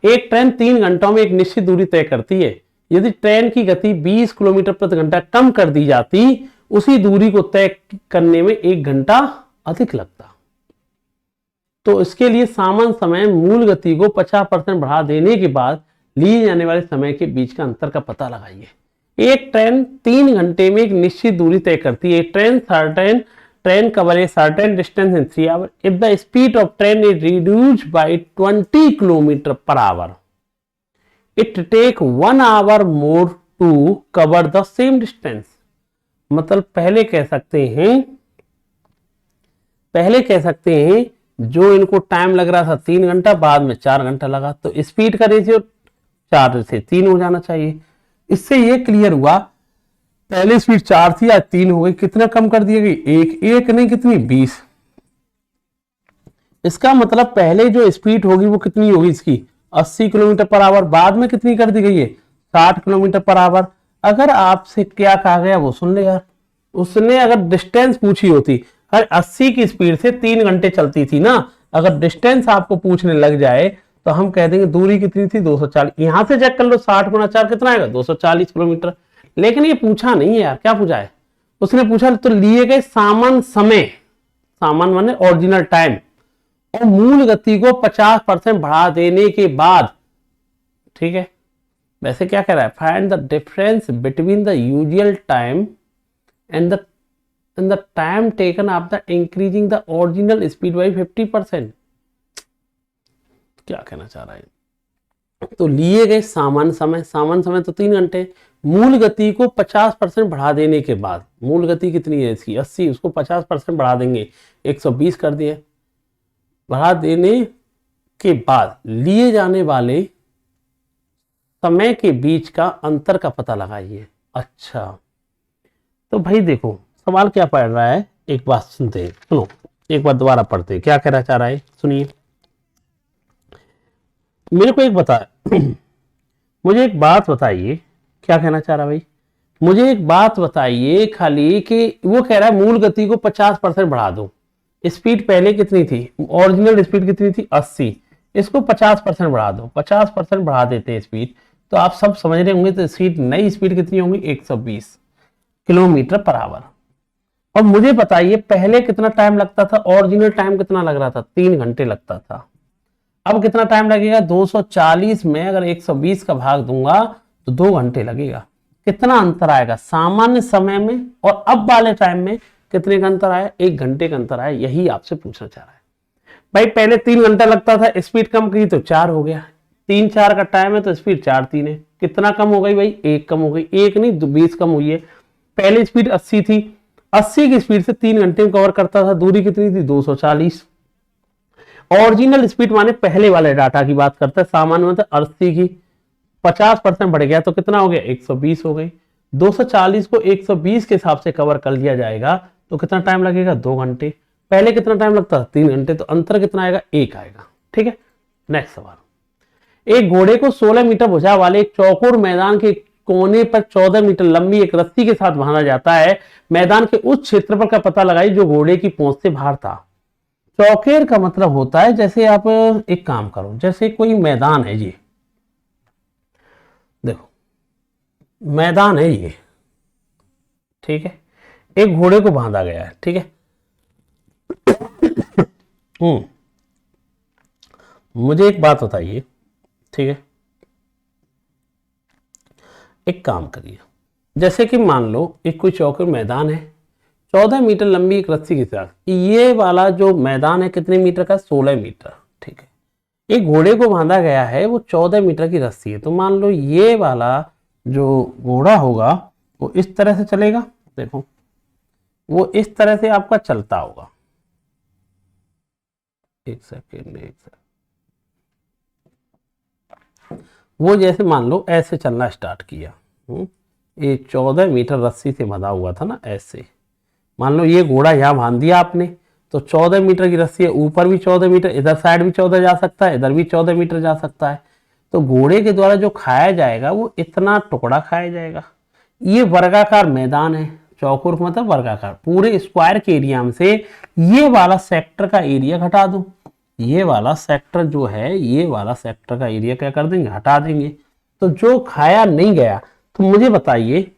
Speaker 1: एक ट्रेन 3 घंटों में एक निश्चित दूरी तय करती है। यदि ट्रेन की गति 20 किलोमीटर प्रति घंटा कम कर दी जाती, उसी दूरी को तय करने में 1 घंटा अधिक लगता। तो इसके लिए सामान्य समय मूल गति को 50% बढ़ा देने के बाद लिए जाने वाले समय के बीच का अंतर का पता लगाइए। एक ट्रेन 3 घंटे में एक निश्चित दूरी तय करती है। Train cover a certain distance in 3 hours. If the speed of train is reduced by 20 km per hour, it take 1 hour more to cover the same distance. मतलब पहले कह सकते हैं जो इनको टाइम लग रहा था 3 घंटा, बाद में 4 घंटा लगा, तो स्पीड का रेशियो 4 से 3 हो जाना चाहिए। इससे ये क्लियर हुआ, पहले स्पीड 4 थी, आज 3 हो गई। कितना कम कर दी गई? एक नहीं, कितनी? 20। इसका मतलब पहले जो स्पीड होगी वो कितनी होगी इसकी? 80 किलोमीटर पर आवर। बाद में कितनी कर दी गई है? 60 किलोमीटर पर आवर। अगर आपसे क्या कहा गया वो सुन ले यार। उसने अगर डिस्टेंस पूछी होती, हर 80 की स्पीड से 3 घंटे चलती थी ना, अगर डिस्टेंस आपको पूछने लग जाए तो हम कह देंगे दूरी कितनी थी? 240। यहां से चेक कर लो, 60 गुना 4 कितना आएगा? 240 किलोमीटर। लेकिन ये पूछा नहीं है यार, क्या पूछा है? उसने पूछा तो लिए गए सामान्य समय, सामान्य माने ओरिजिनल टाइम, और मूल गति को 50% बढ़ा देने के बाद, ठीक है। वैसे क्या कह रहा है? Find the difference between the usual time and the time taken after increasing the original speed by 50%। क्या कहना चाह रहा है? तो लिए गए सामान्य समय तो 3 घंटे, मूल गति को 50% बढ़ा देने के बाद, मूल गति कितनी है इसकी? 80, उसको 50% बढ़ा देंगे, 120 कर दिए। बढ़ा देने के बाद लिए जाने वाले समय के बीच का अंतर का पता लगाइए। अच्छा, तो भाई देखो सवाल क्या पढ़ रहा है, एक बात सुनते हैं, सुनो एक बार दोबारा पढ़ते हैं, क्या कहना चाह रहा है सुनिए। मेरे को एक बता मुझे एक बात बताइए, क्या कहना चाह रहा है भाई, मुझे एक बात बताइए खाली कि वो कह रहा है मूल गति को 50% बढ़ा दो। स्पीड पहले कितनी थी, ओरिजिनल स्पीड कितनी थी 80, इसको 50% बढ़ा दो, 50% बढ़ा देते हैं स्पीड, तो आप सब समझ रहे होंगे तो स्पीड नई स्पीड कितनी होगी 120 किलोमीटर पर आवर। और मुझे बताइए पहले कितना टाइम लगता था, ओरिजिनल टाइम कितना लग रहा था 3 घंटे लगता था, अब कितना टाइम लगेगा 240 में अगर 120 का भाग दूंगा तो 2 घंटे लगेगा। कितना अंतर आएगा सामान्य समय में और अब वाले टाइम में, कितने का अंतर आया, 1 घंटे का अंतर आया, यही आपसे पूछना चाह रहा है। भाई पहले 3 घंटा लगता था, स्पीड कम की तो 4 हो गया, 3-4 का टाइम है तो स्पीड 4-3 है, कितना कम हो गई भाई 1 कम हो गई, 1 नहीं 20 कम हुई है। पहले स्पीड 80 थी, 80 की स्पीड से 3 घंटे में कवर करता था, दूरी कितनी थी 240। ओरिजिनल स्पीड माने पहले वाले डाटा की बात करते हैं, सामान्य मतलब 80 की 50% बढ़ गया तो कितना हो गया 120 हो गई। 240 को 120 के हिसाब से कवर कर लिया जाएगा तो कितना टाइम लगेगा 2 घंटे, पहले कितना टाइम लगता था 3 घंटे, तो अंतर कितना आएगा 1 आएगा। ठीक है, नेक्स्ट सवाल। एक घोड़े को 16 मीटर भुजा वाले एक चौकोर मैदान के कोने पर 14 मीटर लंबी एक रस्सी के साथ बांधा जाता है, मैदान के उस क्षेत्रफल का पता लगाई जो घोड़े की पहुंच से बाहर था। चौकेर का मतलब होता है, जैसे आप एक काम करो, जैसे कोई मैदान है, ये देखो मैदान है ये, ठीक है, एक घोड़े को बांधा गया है, ठीक है। मुझे एक बात बताइए, ठीक है, एक काम करिए, जैसे कि मान लो एक कोई चौकोर मैदान है, 14 मीटर लंबी एक रस्सी के साथ, ये वाला जो मैदान है कितने मीटर का 16 मीटर, ठीक है। एक घोड़े को बांधा गया है, वो 14 मीटर की रस्सी है, तो मान लो ये वाला जो घोड़ा होगा वो इस तरह से चलेगा, देखो वो इस तरह से आपका चलता होगा, एक सेकेंड, वो जैसे मान लो ऐसे चलना स्टार्ट किया, ये 14 मीटर रस्सी से बंधा हुआ था ना, ऐसे मान लो ये घोड़ा यहाँ बांध दिया आपने, तो 14 मीटर की रस्सी है, ऊपर भी 14 मीटर, इधर साइड भी 14 जा सकता है, इधर भी 14 मीटर जा सकता है, तो घोड़े के द्वारा जो खाया जाएगा वो इतना टुकड़ा खाया जाएगा। ये वर्गाकार मैदान है, चौकोर मतलब वर्गाकार, पूरे स्क्वायर के एरिया में से ये वाला सेक्टर का एरिया घटा दो, ये वाला सेक्टर जो है, ये वाला सेक्टर का एरिया क्या कर देंगे, हटा देंगे, तो जो खाया नहीं गया, तो मुझे बताइए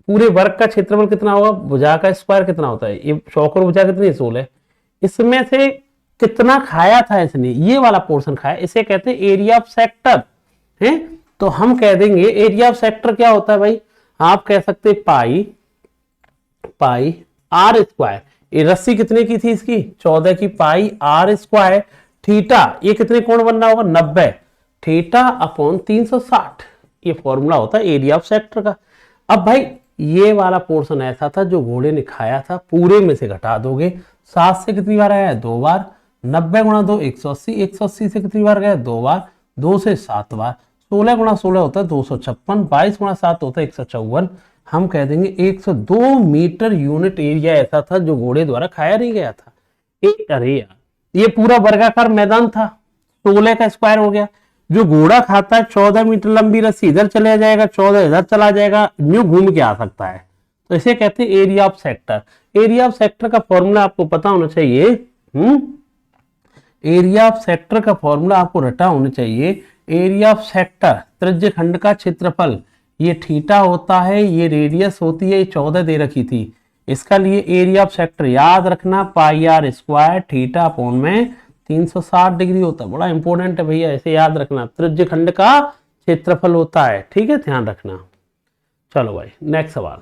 Speaker 1: पूरे वर्ग का क्षेत्रफल कितना होगा, भुजा का स्क्वायर कितना होता है, ये चौकोर भुजा कितनी 16, इसमें से कितना खाया था इसने, ये वाला पोर्शन खाया, इसे कहते हैं एरिया ऑफ सेक्टर है। तो हम कह देंगे एरिया ऑफ सेक्टर क्या होता है भाई, आप कह सकते पाई पाई आर स्क्वायर, ये रस्सी कितने की थी इसकी 14 की, पाई आर स्क्वायर, थीटा ये कितने कोण बनना होगा 90, थीटा अपॉन 360, ये फॉर्मूला होता है एरिया ऑफ सेक्टर का। अब भाई ये वाला पोर्शन ऐसा था जो घोड़े ने खाया था, पूरे में से घटा दोगे, 7 से कितनी बार आया 2 बार, 90 गुणा 2 180, 180 से कितनी बार गया 2 बार, 2 से 7 बार, 16 गुणा 16 होता है 256, 22 गुणा 7 होता है 154, हम कह देंगे 102 मीटर यूनिट एरिया ऐसा था जो घोड़े द्वारा खाया नहीं गया था। अरे यार ये पूरा वर्गाकार मैदान था, 16 का स्क्वायर हो गया, जो घोड़ा खाता है 14 मीटर लंबी रस्सी इधर चला जाएगा, 14 इधर चला जाएगा, न्यू घूम के आ सकता है, तो इसे कहते हैं area of sector. Area of sector का फॉर्मूला आपको पता होना चाहिए, एरिया ऑफ सेक्टर का फॉर्मूला आपको रटा होना चाहिए, एरिया ऑफ सेक्टर त्रिज्य खंड का क्षेत्रफल, ये थीटा होता है, ये रेडियस होती है, ये 14 दे रखी थी, इसका लिए एरिया ऑफ सेक्टर याद रखना पाई आर स्क्वायर थीटा अपॉन में 360 डिग्री होता है, बड़ा इंपॉर्टेंट है भैया, ऐसे याद रखना, त्रिज्य खंड का क्षेत्रफल होता है, ठीक है ध्यान रखना। चलो भाई नेक्स्ट सवाल,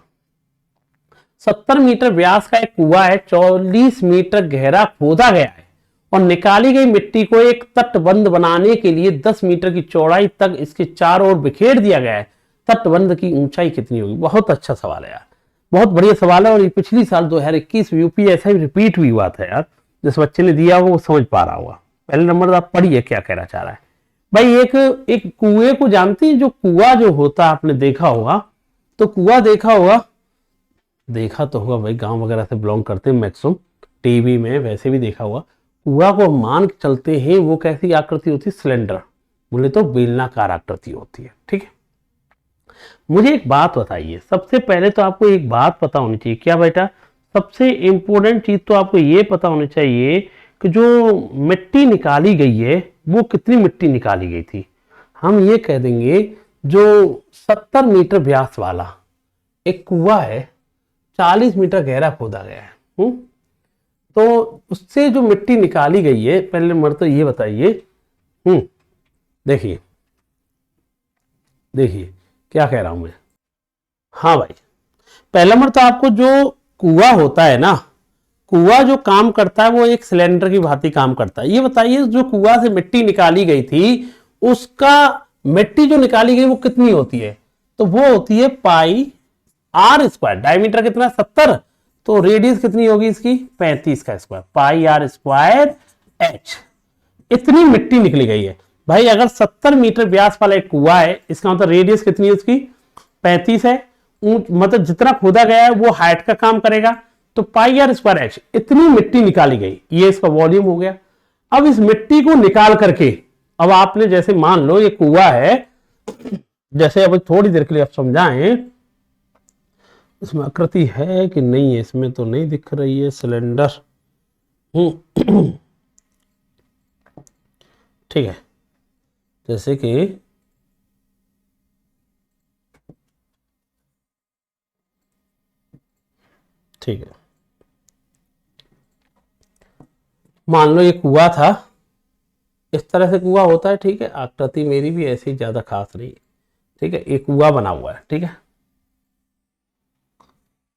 Speaker 1: 70 मीटर व्यास का एक कुआं है, 40 मीटर गहरा खोदा गया है और निकाली गई मिट्टी को एक तटबंध बनाने के लिए 10 मीटर की चौड़ाई तक इसके चारों ओर बिखेर दिया गया है, तटबंध की ऊंचाई कितनी होगी। बहुत अच्छा सवाल है यार, बहुत बढ़िया सवाल है, और ये पिछली साल 2021 यूपीएससी रिपीट भी हुआ था यार, जिस बच्चे ने दिया वो समझ पा रहा होगा। पहले नंबर आप पढ़िए क्या कहना चाह रहा है भाई। एक कुएं को जानते हैं, जो कुआं जो होता है आपने देखा होगा, तो कुआं देखा होगा देखा तो होगा भाई, गांव वगैरह से बिलोंग करते हैं मैक्सिमम, टीवी में वैसे भी देखा हुआ। कुआ को मान के चलते हैं वो कैसी आकृति होती है, सिलेंडर, बोले तो बेलनाकार आकृति होती है। ठीक है, मुझे एक बात बताइए, सबसे पहले तो आपको एक बात पता होनी चाहिए, क्या बेटा, सबसे इंपॉर्टेंट चीज तो आपको ये पता होनी चाहिए कि जो मिट्टी निकाली गई है वो कितनी मिट्टी निकाली गई थी। हम ये कह देंगे जो 70 मीटर व्यास वाला एक कुआ है, 40 मीटर गहरा खोदा गया है, तो उससे जो मिट्टी निकाली गई है, पहले नंबर तो ये बताइए। देखिए देखिए क्या कह रहा हूं मैं। हाँ भाई, पहला नंबर तो आपको जो कुआ होता है ना, कुआ जो काम करता है वो एक सिलेंडर की भांति काम करता है। ये बताइए जो कुआ से मिट्टी निकाली गई थी, उसका मिट्टी जो निकाली गई वो कितनी होती है, तो वो होती है पाई आर स्क्वायर। डायमीटर कितना, 70, तो रेडियस कितनी होगी इसकी, 35 का square, pi r square h. इतनी मिट्टी निकली गई है भाई। अगर 70 मीटर व्यास वाला एक कुआ है, इसका मतलब रेडियस कितनी है उसकी, 35 है, मतलब जितना खोदा गया है वो हाइट का काम करेगा, तो पाई आर स्क्वायर एच, इतनी मिट्टी निकाली गई, ये इसका वॉल्यूम हो गया। अब इस मिट्टी को निकाल करके, अब आपने जैसे मान लो ये कुआ है, जैसे अब थोड़ी देर के लिए आप समझाएं, इसमें आकृति है कि नहीं है, इसमें तो नहीं दिख रही है सिलेंडर। ठीक है, जैसे कि ठीक है, मान लो ये कुआ था, इस तरह से कुआ होता है। ठीक है, आकृति मेरी भी ऐसी ज्यादा खास नहीं है। ठीक है, एक कुआ बना हुआ है। ठीक है,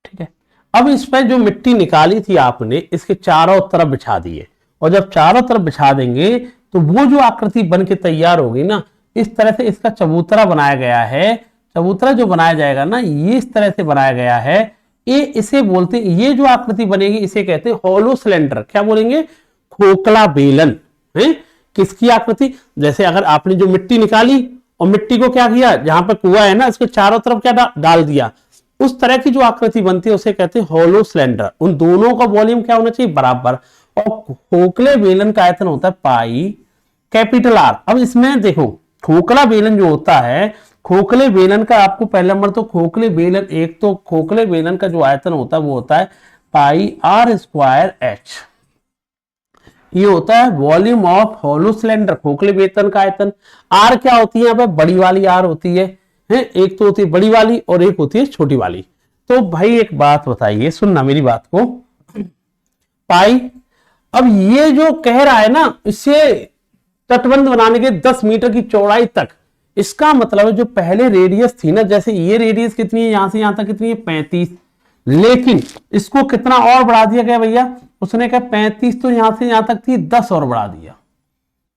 Speaker 1: ठीक है, अब इस पर जो मिट्टी निकाली थी आपने, इसके चारों तरफ बिछा दिए, और जब चारों तरफ बिछा देंगे तो वो जो आकृति बन के तैयार होगी ना, इस तरह से इसका चबूतरा बनाया गया है। चबूतरा जो बनाया जाएगा ना, ये इस तरह से बनाया गया है, ये इसे बोलते, ये जो आकृति बनेगी इसे कहते हैं हॉलो सिलेंडर। क्या बोलेंगे, खोखला बेलन है। किसकी आकृति, जैसे अगर आपने जो मिट्टी निकाली और मिट्टी को क्या किया, जहां पर कुआ है ना, इसके चारों तरफ क्या डाल दिया, उस तरह की जो आकृति बनती है उसे कहते हैं हॉलो सिलेंडर। उन दोनों का वॉल्यूम क्या होना चाहिए, बराबर, और खोखले बेलन का आयतन होता है पाई कैपिटल आर। अब इसमें देखो, खोखला बेलन जो होता है, खोखले बेलन का आपको पहला नंबर तो खोखले बेलन, एक तो खोखले बेलन का जो आयतन होता है वो होता है पाई आर स्क्वायर एच। ये होता है वॉल्यूम ऑफ हॉलो सिलेंडर, खोखले बेलन का आयतन। आर क्या होती है, यहाँ पे बड़ी वाली आर होती है, एक तो होती है बड़ी वाली और एक होती है छोटी वाली। तो भाई एक बात बताइए, सुनना मेरी बात को, पाई, अब ये जो कह रहा है ना, इससे तटबंध बनाने के 10 मीटर की चौड़ाई तक, इसका मतलब है जो पहले रेडियस थी ना, जैसे ये रेडियस कितनी है, यहां से यहां तक कितनी है, 35, लेकिन इसको कितना और बढ़ा दिया गया भैया, उसने कहा 35 तो यहां से यहां तक थी, 10 और बढ़ा दिया,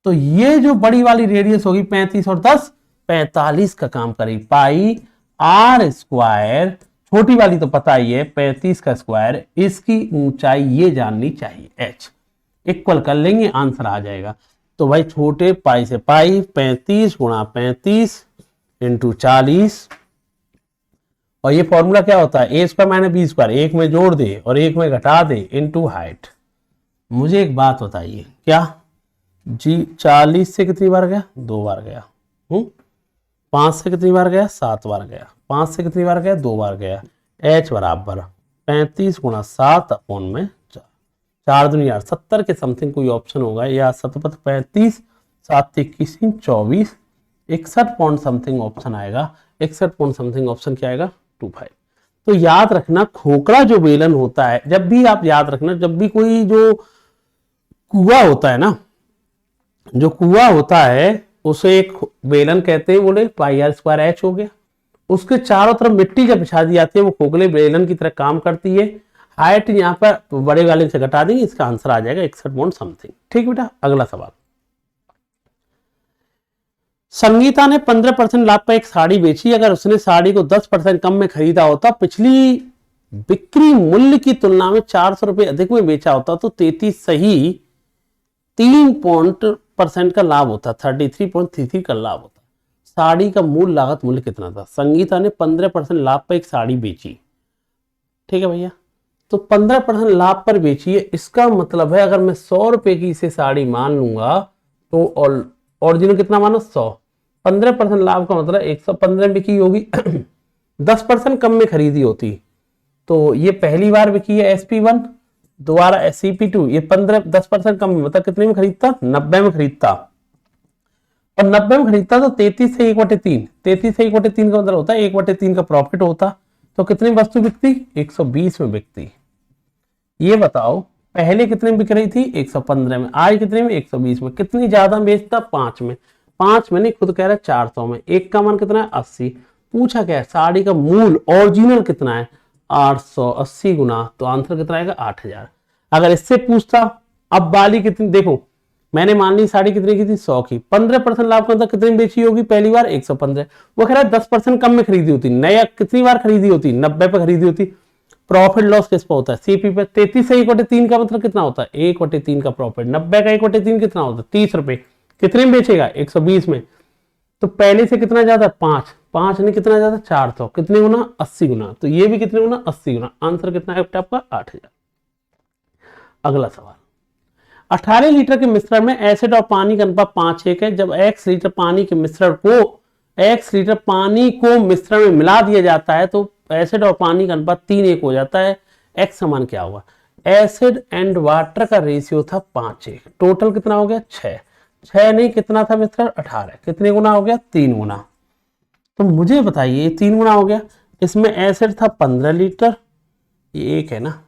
Speaker 1: तो ये जो बड़ी वाली रेडियस होगी 35 और 10, 45 का काम करेगी। पाई आर स्क्वायर, छोटी वाली तो पता ही है 35 का स्क्वायर, इसकी ऊंचाई ये जाननी चाहिए, एच इक्वल कर लेंगे, आंसर आ जाएगा। तो भाई छोटे पाई से पाई, 35 गुणा 35 इंटू 40, और ये फॉर्मूला क्या होता है, ए स्क्वायर माइनस बी स्क्वायर, एक में जोड़ दे और एक में घटा दे, इंटू हाइट। मुझे एक बात बताइए, क्या जी 40 से कितनी बार गया, 2 बार गया, 5 से कितनी बार गया, 7 बार गया, 5 से कितनी बार गया, 2 बार गया, एच बराबर 35 गुणा 7 अपॉन में 4 दूनी 8, 70 के समथिंग कोई ऑप्शन होगा, या 7 35, 7 21 24, 61 पॉइंट समथिंग ऑप्शन आएगा, 61 पॉइंट समथिंग ऑप्शन क्या आएगा, 25। तो याद रखना, खोखला जो बेलन होता है, जब भी आप याद रखना, जब भी कोई जो कुआ होता है ना, जो कुआ होता है उसे एक बेलन कहते हैं, बोले पाई आर स्क्वायर एच हो गया, उसके चारों तरफ मिट्टी जब बिछा दी जाती है वो खोखले बेलन की तरह काम करती है। हाइट यहाँ पर बड़े वाले से घटा देंगे, इसका आंसर आ जाएगा 61 पॉइंट समथिंग। ठीक बेटा, अगला सवाल, संगीता ने 15% लाभ पर एक साड़ी बेची, अगर उसने साड़ी को 10% कम में खरीदा होता, पिछली बिक्री मूल्य की तुलना में 400 रुपए अधिक में बेचा होता, तो 33 सही 3% का लाभ होता, 33.33 का लाभ होता। साड़ी का मूल लागत मूल्य कितना था, संगीता ने 15% लाभ पर एक साड़ी बेची, ठीक है भैया। तो 15% लाभ पर बेची है, इसका मतलब है अगर मैं 100 रुपए की इसे साड़ी मान लूंगा तो ओरिजिनल कितना मानो 100, 15% लाभ का मतलब 115 में बिकी होगी 10% कम में खरीदी होती। तो ये पहली बार बिकी है SP1, दोबारा CP2, ये 10% कम में, मतलब कितने में खरीदता, 90 में खरीदता। और 90 में खरीदता तो 33 से 1/3, 33 से 1/3 का मतलब होता है 1/3 का प्रॉफिट होता। तो कितनी वस्तु बिकती, 120 में बिकती। ये बताओ पहले कितने में बिक रही थी, 115 में, आज कितने में, 120 में। कितनी ज्यादा बेचता, 5 में। 5 में नहीं, खुद कह रहा है 400 में। एक का मान कितना है, 80। पूछा क्या है, साड़ी का मूल ओरिजिनल कितना है, 880 गुना, तो आंसर कितना आएगा, 8000। अगर इससे पूछता अब वाली कितनी, देखो मैंने मान ली साड़ी कितनी की थी, 100 की, 15% लाभ का, कितनी बेची होगी पहली बार, 115। वो कह रहा है 10% कम में खरीदी होती, नया कितनी बार खरीदी होती, 90 पे खरीदी होती। प्रॉफिट लॉस किस पे होता है, सीपी पे। 33 से 1/3 का मतलब कितना होता है, 1/3 का प्रॉफिट। 90 का 1/3 कितना होता है, 30 रुपए। कितने में बेचेगा, 120 में। तो पहले से कितना ज्यादा, 5, 5 ने कितना ज्यादा, 400, कितने गुना, 80 गुना। तो ये भी कितने गुना, 80 गुना। आंसर कितना है आपका, 8000। अगला सवाल, 18 लीटर के मिश्रण में एसिड और पानी का अनुपात 5:1 है। जब x लीटर पानी के मिश्रण को x लीटर पानी को मिश्रण में मिला दिया जाता है तो एसिड और पानी का अनुपात 3:1 हो जाता है। x समान क्या हुआ, एसिड एंड वाटर का रेशियो था 5:1, टोटल कितना हो गया, 6। 6 नहीं, कितना था मिश्रण, 18, कितने गुना हो गया, 3 गुना। तो मुझे बताइए 3 गुना हो गया, इसमें एसिड था 15 लीटर, ये 1 है ना,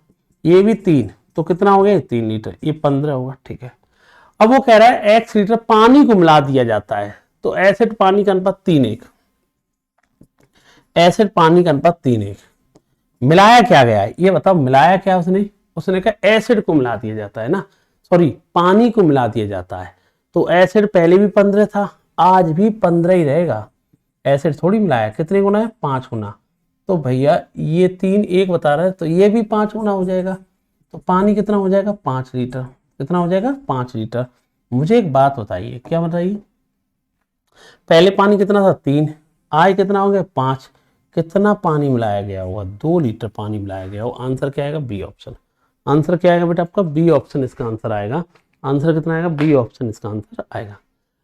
Speaker 1: ये भी 3, तो कितना हो गया, 3 लीटर, ये 15 होगा, ठीक है। अब वो कह रहा है x लीटर पानी को मिला दिया जाता है तो एसिड पानी का अनुपात 3:1, एसिड पानी का अनुपात 3:1। मिलाया क्या गया है, ये बताओ, मिलाया क्या उसने, उसने कहा एसिड को मिला दिया जाता है ना, सॉरी पानी को मिला दिया जाता है। तो एसिड पहले भी 15 था, आज भी 15 ही रहेगा। एसिड थोड़ी मिलाया, कितने गुना है, 5 गुना। तो भैया ये 3:1 बता रहा है तो ये भी 5 गुना हो जाएगा। तो पानी कितना हो जाएगा, 5 लीटर। कितना हो जाएगा, 5 लीटर। मुझे एक बात बताइए, क्या बताइए, पहले पानी कितना था, 3, आज कितना हो गया, 5। कितना पानी मिलाया गया होगा, 2 लीटर पानी मिलाया गया होगा। आंसर क्या आएगा, बी ऑप्शन। आंसर क्या आएगा बेटा आपका, बी ऑप्शन इसका आंसर आएगा। आंसर कितना आएगा, बी ऑप्शन इसका आंसर आएगा।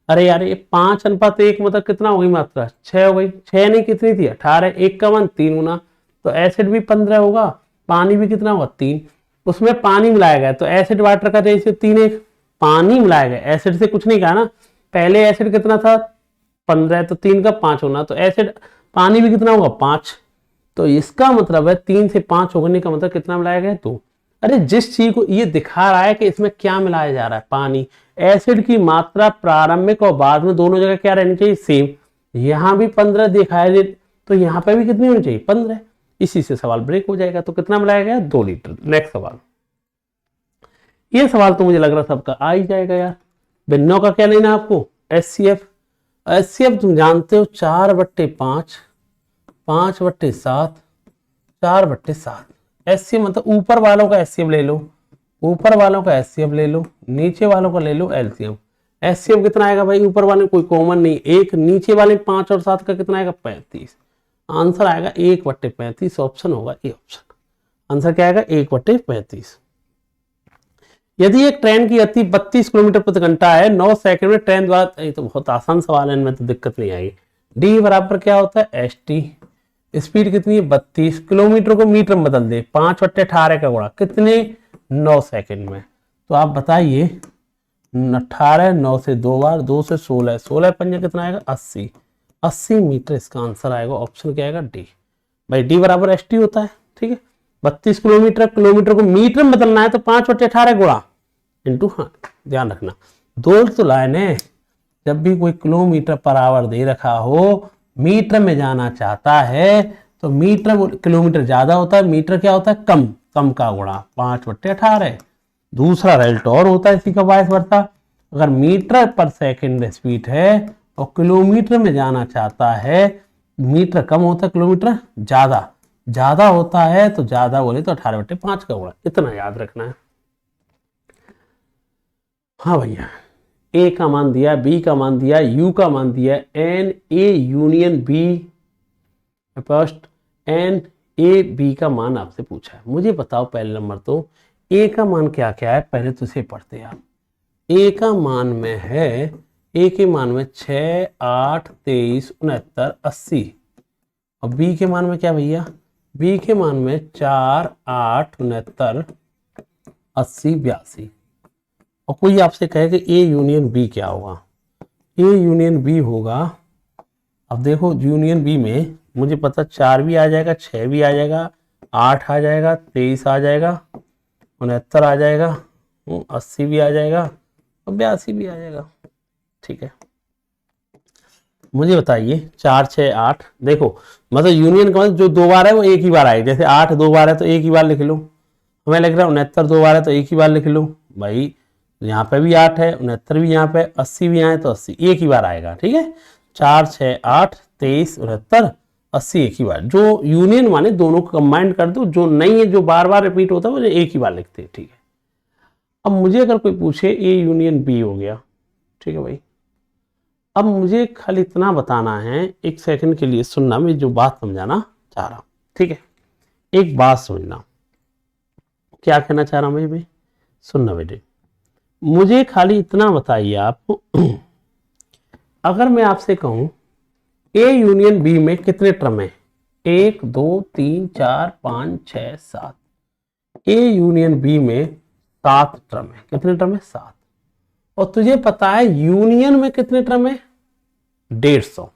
Speaker 1: अरे यार ये 5:1 मतलब कितना हो गई मात्रा, 6 हो गई। 6 नहीं, कितनी थी, 18, 1 का मान 3 गुना। तो एसिड भी 15 होगा, पानी भी कितना होगा, 3। उसमें पानी मिलाया गया तो एसिड वाटर का रेशियो 3:1, पानी मिलाया गया, एसिड से कुछ नहीं कहा ना। पहले एसिड कितना था, 15, तो 3 का 5 होना, तो एसिड पानी भी कितना होगा, 5। तो इसका मतलब है 3 से 5 होने का मतलब कितना मिलाया गया, 2। अरे जिस चीज को ये दिखा रहा है कि इसमें क्या मिलाया जा रहा है, पानी। एसिड की मात्रा प्रारंभिक और बाद में दोनों जगह क्या रहनी चाहिए, सेम। यहां भी 15 दिखाया दे तो यहां पर भी कितनी होनी चाहिए, 15। इसी से सवाल ब्रेक हो जाएगा। तो कितना मिलाया गया, 2 लीटर। नेक्स्ट सवाल, ये सवाल तो मुझे लग रहा सबका आ ही जाएगा यार। भिन्नों का क्या लेना आपको, HCF। HCF तुम जानते हो 4/5, 5/7, 4/7। HCF मतलब ऊपर वालों का HCF ले लो, ऊपर वालों का HCF ले लो, नीचे वालों का ले लो LCM। HCF कितना आएगा भाई, ऊपर वाले कोई कॉमन नहीं, एक, नीचे वाले 5 और 7 का कितना आएगा, 35। आंसर आएगा 1/35, ऑप्शन होगा ए ऑप्शन। आंसर क्या आएगा, 1/35। यदि एक ट्रेन की गति 32 किलोमीटर प्रति घंटा है, 9 सेकंड में ट्रेन द्वारा, ये तो बहुत आसान सवाल है, इनमें तो दिक्कत नहीं आएगी। डी बराबर क्या होता है, ST। स्पीड कितनी है, 32, किलोमीटर को मीटर में बदल दे, 5/18 का गुणा, कितने, 9 सेकंड में। तो आप बताइए 18, 9 से 2 बार, 2 से 16, 16 पंजा कितना आएगा, 80, 80 मीटर इसका आंसर आएगा। ऑप्शन क्या आएगा, डी। भाई डी बराबर ST होता है, ठीक है। 32 किलोमीटर, किलोमीटर को मीटर में बदलना है तो 5/18 गुणा इंटू, हाँ ध्यान रखना, दो तो लाइन है। जब भी कोई किलोमीटर पर आवर दे रखा हो, मीटर में जाना चाहता है तो मीटर, किलोमीटर ज्यादा होता है, मीटर क्या होता है, कम, कम का गुणा 5/18। दूसरा रेल्ट और होता है इसी का वाइस वर्सा। अगर मीटर पर सेकंड स्पीड है और किलोमीटर में जाना चाहता है, मीटर कम होता है, किलोमीटर ज्यादा, ज्यादा होता है, तो ज्यादा बोले तो 18/5 का गुणा। इतना याद रखना है। हाँ भैया, ए का मान दिया, बी का मान दिया, यू का मान दिया, n A union B, first n A B का मान आपसे पूछा है, मुझे बताओ पहले नंबर तो ए का मान क्या क्या है, पहले तो इसे पढ़ते हैं आप। ए का मान में है, ए के मान में 6, 8, 23, 69, 80। और बी के मान में क्या भैया, बी के मान में 4, 8, 69, 80, 82। और कोई आपसे कहे कि ए यूनियन बी क्या होगा, ए यूनियन बी होगा, अब देखो यूनियन बी में मुझे पता 4 भी आ जाएगा, 6 भी आ जाएगा, 8 आ जाएगा, 23 आ जाएगा, 69 आ जाएगा, 80 भी आ जाएगा और 82 भी आ जाएगा। ठीक है, मुझे बताइए 4, 6, 8, देखो मतलब यूनियन का मतलब जो 2 बार है वो एक ही बार आएगी। जैसे 8 2 बार है तो एक ही बार लिख लो, हमें लग रहा है 69 2 बार है तो एक ही बार लिख लो भाई। यहाँ पे भी 8 है, 69 भी यहाँ पे, 80 भी यहाँ है, तो 80 एक ही बार आएगा। ठीक है, 4, 6, 8, 23, 69, 80 एक ही बार। जो यूनियन माने दोनों को कंबाइंड कर दो, जो नहीं है जो बार बार रिपीट होता है वो एक ही बार लिखते हैं। ठीक है, अब मुझे अगर कोई पूछे ए यूनियन बी हो गया, ठीक है भाई, अब मुझे खाली इतना बताना है, एक सेकंड के लिए सुनना, मैं जो बात समझाना चाह रहा हूं। ठीक है, एक बात समझना, क्या कहना चाह रहा हूं भाई, सुनना बेटे, मुझे खाली इतना बताइए आप अगर मैं आपसे कहूं ए यूनियन बी में कितने टर्म है, 1 2 3 4 5 6 7, ए यूनियन बी में 7 टर्म है। कितने टर्म है, 7। और तुझे पता है यूनियन में कितने टर्म है, 150।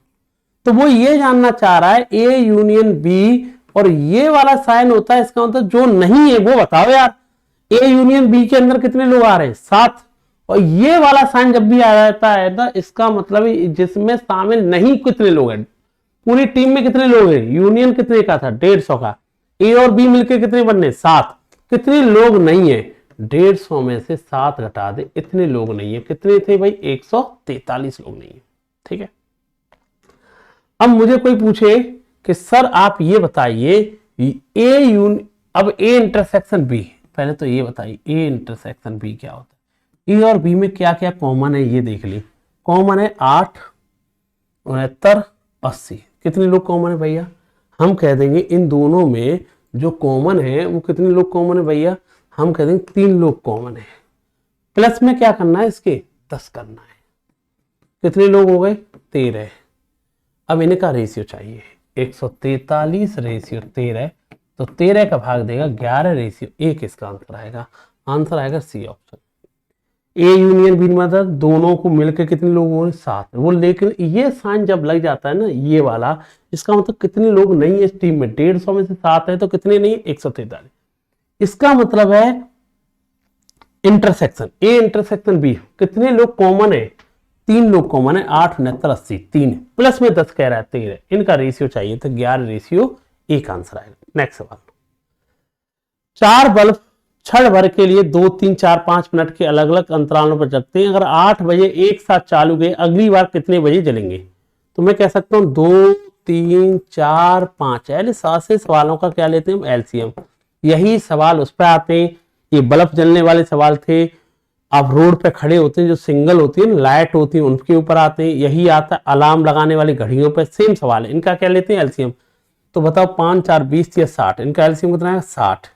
Speaker 1: तो वो ये जानना चाह रहा है ए यूनियन बी, और ये वाला साइन होता है, इसका मतलब जो नहीं है वो बताओ यार, ए यूनियन बी के अंदर कितने लोग आ रहे हैं, 7। और ये वाला साइन जब भी आ जाता है ना, इसका मतलब जिसमें शामिल नहीं कितने लोग हैं, पूरी टीम में कितने लोग हैं, यूनियन कितने का था, 150 का, ए और बी मिलकर कितने बनने, 7। कितने लोग नहीं है, 150 में से 7 घटा दे, इतने लोग नहीं है। कितने थे भाई, 143 लोग नहीं है। ठीक है, अब मुझे कोई पूछे कि सर आप ये बताइए अब ए इंटरसेक्शन बी, पहले तो ये बताइए ए इंटरसेक्शन बी क्या होता है, ए और बी में क्या क्या कॉमन है ये देख ली। कॉमन है 8, 69, 80। कितने लोग कॉमन है भैया, हम कह देंगे इन दोनों में जो कॉमन है वो कितने लोग कॉमन है भैया, हम कह देंगे 3 लोग कॉमन है। प्लस में क्या करना है, इसके 10 करना है। कितने लोग हो गए, 13। अब इनका रेशियो चाहिए, 143 रेशियो 13, तो 13 का भाग देगा 11 रेशियो 1, इसका आंसर आएगा। आंसर आएगा C option. A union B मतलब दोनों को मिलकर कितने लोग हो, 7। वो लेकिन ये साइन जब लग जाता है ना ये वाला, इसका मतलब कितने लोग नहीं है इस टीम में, 150 में से 7 है तो कितने नहीं है, 143। इसका मतलब है इंटरसेक्शन ए इंटरसेक्शन बी कितने लोग कॉमन है, 3 लोग कॉमन है, 8, 69, 80, 3 प्लस में 10 कह रहा है 13। इनका रेशियो चाहिए तो 11 रेशियो 1 आंसर आएगा। नेक्स्ट सवाल, 4 बल्ब क्षण भर के लिए 2, 3, 4, 5 मिनट के अलग अलग अंतरालों पर जलते हैं। अगर 8 बजे एक साथ चालू गए, अगली बार कितने बजे जलेंगे। तो मैं कह सकता हूं 2, 3, 4, 5। यानी 7 से सवालों का क्या लेते हैं हम, एलसीएम। यही सवाल उस पर आते हैं, ये बल्ब जलने वाले सवाल थे। आप रोड पे खड़े होते हैं, जो सिंगल होती है लाइट होती है उनके ऊपर आते हैं। यही आता है अलार्म लगाने वाली घड़ियों पर, सेम सवाल है। इनका क्या लेते हैं, एलसीएम। तो बताओ 5, 4, 20 या 60, इनका एलसीएम कितना है, 60।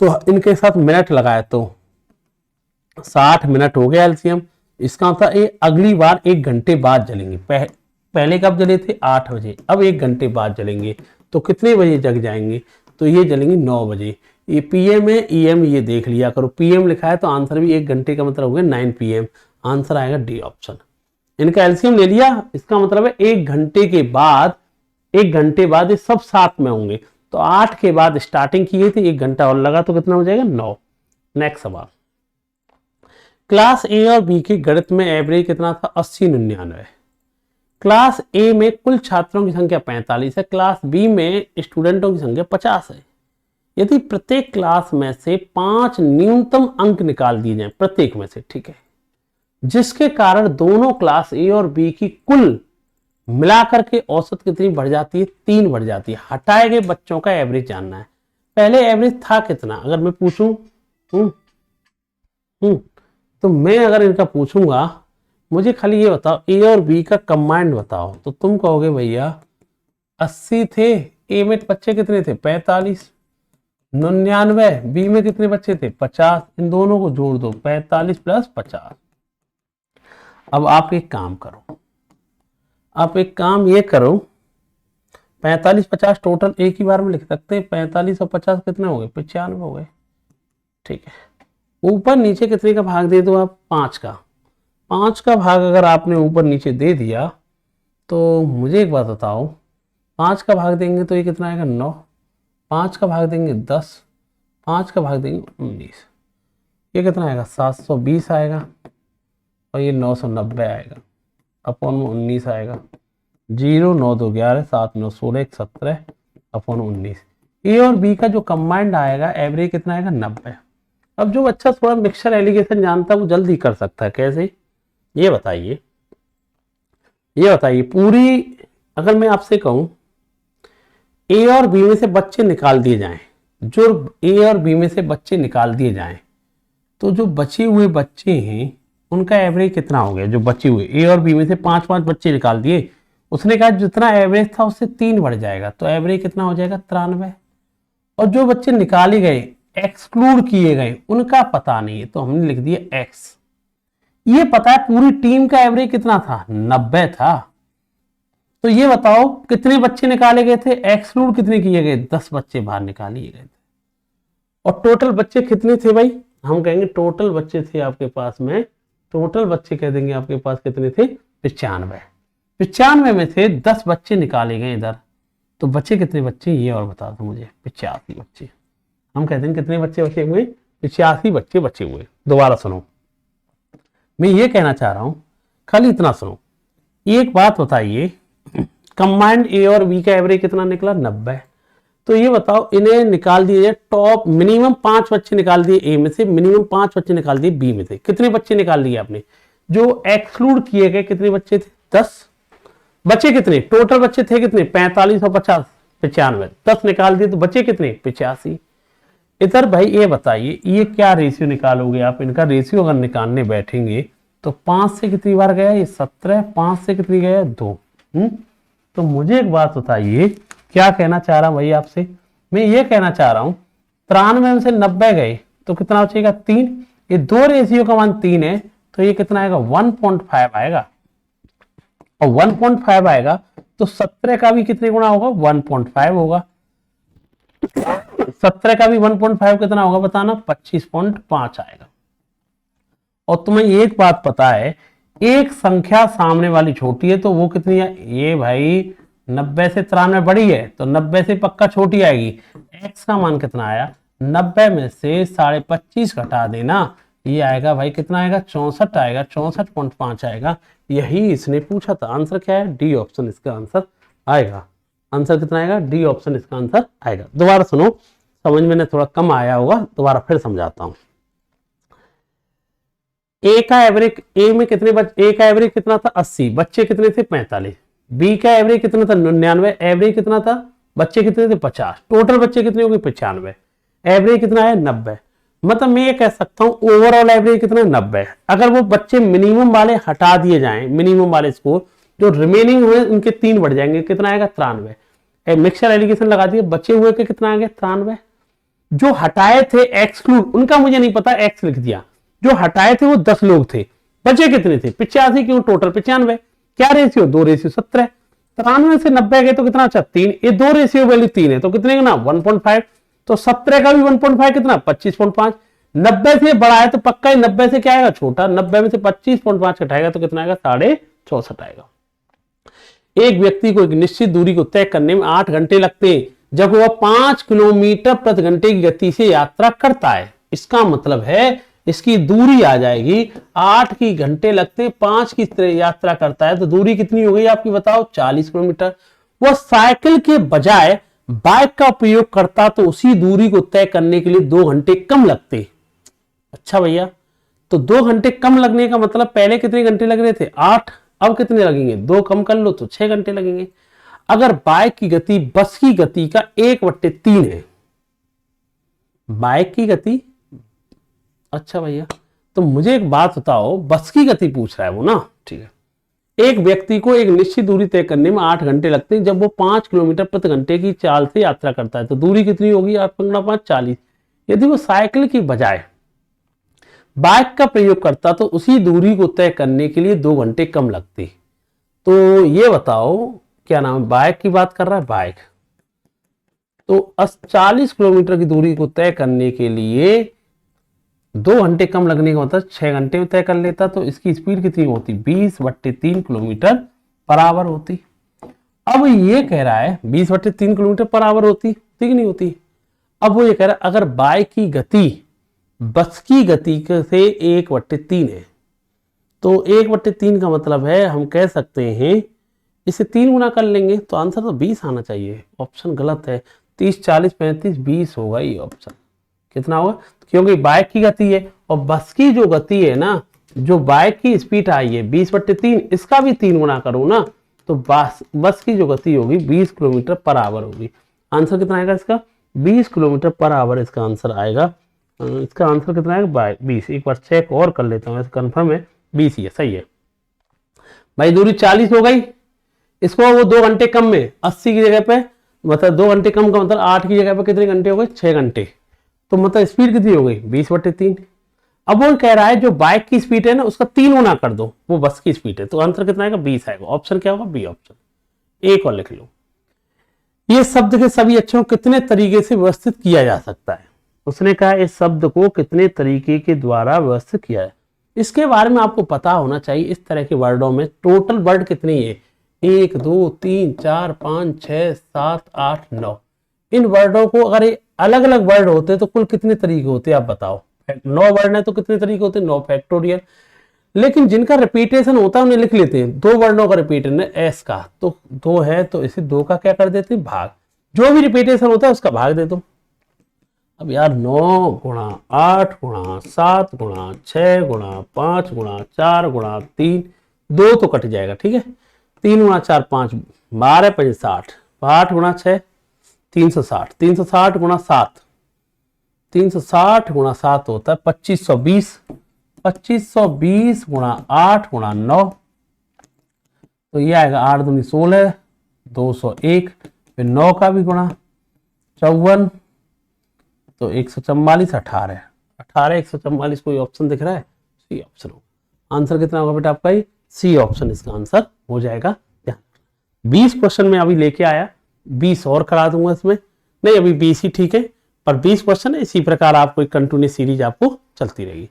Speaker 1: तो इनके साथ मिनट लगाए तो 60 मिनट हो गया एलसीएम। इसका मतलब ये अगली बार 1 घंटे बाद जलेंगे। पहले कब जले थे, 8 बजे, अब 1 घंटे बाद जलेंगे। तो कितने बजे जग जाएंगे, तो ये जलेंगे 9 बजे। ये पीएम है, ईएम ये देख लिया करो। पीएम लिखा है तो आंसर भी 1 घंटे का मतलब हो गया 9 PM। आंसर आएगा डी ऑप्शन। इनका एलसीएम ले लिया, इसका मतलब है 1 घंटे के बाद, 1 घंटे बाद ये सब साथ में होंगे। तो 8 के बाद स्टार्टिंग की थी, 1 घंटा और लगा तो कितना हो जाएगा, 9। नेक्स्ट सवाल, क्लास ए और बी के गणित में एवरेज कितना था, 80, 99। क्लास ए में कुल छात्रों की संख्या 45 है, क्लास बी में स्टूडेंटों की संख्या 50 है। यदि प्रत्येक क्लास में से 5 न्यूनतम अंक निकाल दिए जाएं, प्रत्येक में से, ठीक है, जिसके कारण दोनों क्लास ए और बी की कुल मिलाकर के औसत कितनी बढ़ जाती है, 3 बढ़ जाती है। हटाए गए बच्चों का एवरेज जानना है। पहले एवरेज था कितना, अगर मैं पूछूं तो मैं अगर इनका पूछूंगा, मुझे खाली ये बताओ ए और बी का कंबाइंड बताओ, तो तुम कहोगे भैया 80 थे, ए में बच्चे कितने थे 45, 99, बी में कितने बच्चे थे 50, इन दोनों को जोड़ दो 45 प्लस 50। अब आप एक काम करो, आप एक काम ये करो, 45 50 टोटल एक ही बार में लिख सकते हैं। 45 और 50 कितने हो गए 95 हो गए। ठीक है, ऊपर नीचे कितने का भाग दे दो आप 5 का। 5 का भाग अगर आपने ऊपर नीचे दे दिया तो मुझे एक बात बताओ, 5 का भाग देंगे तो ये कितना आएगा 9, 5 का भाग देंगे 10, 5 का भाग देंगे 19, ये कितना आएगा 720 आएगा और ये 990 आएगा अपॉन में 19 आएगा। 0 9 2 11 7 9 16 1 17 अपॉन 19। ए और बी का जो कंबाइंड आएगा एवरेज कितना आएगा 90। अब जो बच्चा थोड़ा मिक्सचर एलिगेशन जानता है वो जल्दी कर सकता है। कैसे ये बताइए, ये बताइए पूरी, अगर मैं आपसे कहूं ए और बी में से बच्चे निकाल दिए जाएं, जो ए और बी में से बच्चे निकाल दिए जाएं तो जो बचे हुए बच्चे हैं उनका एवरेज कितना हो गया। जो बचे हुए ए और बी में से 5 बच्चे निकाल दिए, उसने कहा जितना एवरेज था उससे 3 बढ़ जाएगा तो एवरेज कितना हो जाएगा 93। और जो बच्चे निकाले गए एक्सक्लूड किए गए उनका पता नहीं है तो हमने लिख दिया एक्स। ये पता है पूरी टीम का एवरेज कितना था 90 था। तो ये बताओ कितने बच्चे निकाले गए थे, एक्सक्लूड कितने किए गए 10 बच्चे बाहर निकाले गए थे। और टोटल बच्चे कितने थे भाई, हम कहेंगे टोटल बच्चे थे आपके पास में, टोटल बच्चे कह देंगे आपके पास कितने थे 95। 95 में से 10 बच्चे निकाले गए इधर, तो बच्चे कितने बच्चे ये और बता दो मुझे 85 बच्चे। हम कहते हैं कितने बच्चे बचे हुए 85 बच्चे बचे हुए। दोबारा सुनो, मैं ये कहना चाह रहा हूं, खाली इतना सुनो। एक बात बताइए, कंबाइंड ए और बी का एवरेज कितना निकला 90। तो ये बताओ इन्हें निकाल दिए जाए, टॉप मिनिमम 5 बच्चे निकाल दिए ए में से, मिनिमम 5 बच्चे निकाल दिए बी में से। कितने बच्चे निकाल लिए आपने, जो एक्सक्लूड किए गए कितने बच्चे थे 10। बच्चे कितने, टोटल बच्चे थे कितने 45 और 50 95, 10 निकाल दिए तो बच्चे कितने 85। इधर भाई ये बताइए ये क्या रेशियो निकालोगे आप, इनका रेशियो अगर निकालने बैठेंगे तो 5 से कितनी बार गया ये 17, 5 से कितनी गया 2। तो मुझे एक बात बताइए, क्या कहना चाह रहा हूं भाई आपसे, मैं ये कहना चाह रहा हूं 93 में से 90 गए तो कितना बचेगा 3। ये 2 रेशियो का मान 3 है तो ये कितना आएगा 1.5 आएगा। और 1.5 आएगा तो 17 का भी कितने गुना होगा 1.5 होगा। 17 का भी 1.5 कितना होगा बताना 25.5 आएगा। और तुम्हें एक बात पता है, एक संख्या सामने वाली छोटी है तो वो कितनी है, ये भाई 90 से 93 बड़ी है तो 90 से पक्का छोटी आएगी। x का मान कितना आया 90 में से 25.5 घटा देना, ये आएगा भाई कितना आएगा 64 आएगा, 64.5 आएगा। यही इसने पूछा था। आंसर क्या है डी ऑप्शन इसका आंसर आएगा। आंसर कितना आएगा डी ऑप्शन इसका आंसर आएगा। दोबारा सुनो, समझ में थोड़ा कम आया होगा, दोबारा फिर समझाता हूं। ए का एवरेज, ए में कितने बच्चे, ए का एवरेज कितना था 80, बच्चे कितने थे 45। बी का एवरेज कितना था 99, एवरेज कितना था बच्चे कितने थे 50, टोटल बच्चे कितने हो गए 95, एवरेज कितना है 90। मतलब मैं ये कह सकता हूं ओवरऑल एवरेज कितना 90। अगर वो बच्चे मिनिमम वाले हटा दिए जाएं, मिनिमम वाले स्कोर जो रिमेनिंग हुए उनके 3 बढ़ जाएंगे, कितना आएगा 93। मिक्सचर एलिगेशन लगा दिए, बचे हुए के कितना आएगा 93। जो हटाए थे एक्सक्लूड उनका मुझे नहीं पता, एक्स लिख दिया। जो हटाए थे वो 10 लोग थे, बचे कितने थे 85, क्यों टोटल 95। क्या रेशियो 2 रेशियो 17। 93 से 90 गए तो कितना अच्छा 3, ये 2 रेशियो वैल्यू 3 है तो कितने का ना 1.5। तो 17 का भी 1.5 कितना 25.5। 90 से बड़ा है तो पक्का ही 90 से क्या आएगा छोटा, 90 में से 25.5 घटाएगा तो कितना आएगा 64.5 आएगा। एक व्यक्ति को एक निश्चित दूरी को तय करने में 8 घंटे लगते हैं जब वह 5 किलोमीटर प्रति घंटे की गति से यात्रा करता है। इसका मतलब है इसकी दूरी आ जाएगी 8 की घंटे लगते हैं, 5 की यात्रा करता है तो दूरी कितनी हो गई आपकी बताओ 40 किलोमीटर। वह साइकिल के बजाय बाइक का उपयोग करता तो उसी दूरी को तय करने के लिए 2 घंटे कम लगते। अच्छा भैया, तो 2 घंटे कम लगने का मतलब पहले कितने घंटे लग रहे थे 8, अब कितने लगेंगे 2 कम कर लो तो 6 घंटे लगेंगे। अगर बाइक की गति बस की गति का 1/3 है, बाइक की गति, अच्छा भैया तो मुझे एक बात बताओ, बस की गति पूछ रहा है वो ना, ठीक है, एक व्यक्ति को एक निश्चित दूरी तय करने में 8 घंटे लगते हैं जब वो 5 किलोमीटर प्रति घंटे की चाल से यात्रा करता है। तो दूरी कितनी होगी? 8×5 40। यदि वो साइकिल की बजाय बाइक का प्रयोग करता तो उसी दूरी को तय करने के लिए 2 घंटे कम लगते। तो ये बताओ क्या नाम है, बाइक की बात कर रहा है बाइक। तो 40 किलोमीटर की दूरी को तय करने के लिए 2 घंटे कम लगने का मतलब 6 घंटे में तय कर लेता। तो इसकी स्पीड कितनी होती? 20/3 किलोमीटर पर आवर होती। अब ये कह रहा है 20/3 किलोमीटर पर आवर होती कि नहीं होती। अब वो ये कह रहा है अगर बाइक की गति बस की गति से 1/3 है तो 1/3 का मतलब है हम कह सकते हैं इसे 3 गुना कर लेंगे। तो आंसर तो 20 आना चाहिए। ऑप्शन गलत है। 30 40 35 20 होगा ये ऑप्शन। कितना होगा? क्योंकि बाइक की गति है और बस की जो गति है ना, जो बाइक की स्पीड आई है 20/3, इसका भी 3 गुना करूं ना तो बस की जो गति होगी 20 किलोमीटर पर आवर होगी। आंसर कितना आएगा इसका? 20 किलोमीटर पर आवर इसका आंसर आएगा। इसका आंसर कितना आएगा? 20। एक बार चेक और कर लेता हूँ, कंफर्म है 20 ही है, सही है भाई। दूरी 40 हो गई, इसको वो 2 घंटे कम में 80 की जगह पे, मतलब 2 घंटे कम का मतलब 8 की जगह पे कितने घंटे हो गए? 6 घंटे। तो मतलब स्पीड कितनी हो गई? 20/3। अब वो कह रहा है जो बाइक की स्पीड है ना उसका 3 गुना कर दो, वो बस की स्पीड है। तो आंसर कितना आएगा? 20 आएगा। ऑप्शन क्या होगा? B option. एक और लिख लो। ये शब्द के सभी अक्षरों को कितने तरीके से व्यवस्थित किया जा सकता है? उसने कहा इस शब्द को कितने तरीके के द्वारा व्यवस्थित किया है, इसके बारे में आपको पता होना चाहिए। इस तरह के वर्डों में टोटल वर्ड कितने है? 1 2 3 4 5 6 7 8 9। इन वर्डों को अगर अलग अलग वर्ड होते तो कुल कितने तरीके होते आप बताओ? 9 वर्ड है तो कितने तरीके होते? 9 फैक्टोरियल। लेकिन जिनका रिपीटेशन होता है उन्हें लिख लेते हैं। 2 वर्णों का रिपीटेशन है एस का, तो 2 है तो इसे 2 का क्या कर देते हैं? भाग। जो भी रिपीटेशन होता है उसका भाग दे दो। अब यार 9 गुणा 8 गुणा 7 गुणा 6 गुणा 5 गुणा 4 गुणा 3, 2 तो कट जाएगा, ठीक है। 3 गुणा 4 5 12 5 60, 8 गुणा 6 360, 360 गुणा 7, 360 गुणा 7 होता है 2520, 2520 गुणा 8 गुणा 9, तो ये आएगा 8 दूनी 16, 201, फिर 9 का भी गुणा 54, तो 144, 18 18 144। कोई ऑप्शन दिख रहा है? सी ऑप्शन होगा। आंसर कितना होगा बेटा आपका? सी ऑप्शन इसका आंसर हो जाएगा। 20 क्वेश्चन में अभी लेके आया, 20 और करा दूंगा इसमें, नहीं अभी 20 ही ठीक है, पर 20 क्वेश्चन है। इसी प्रकार आपको एक कंटिन्यू सीरीज आपको चलती रहेगी।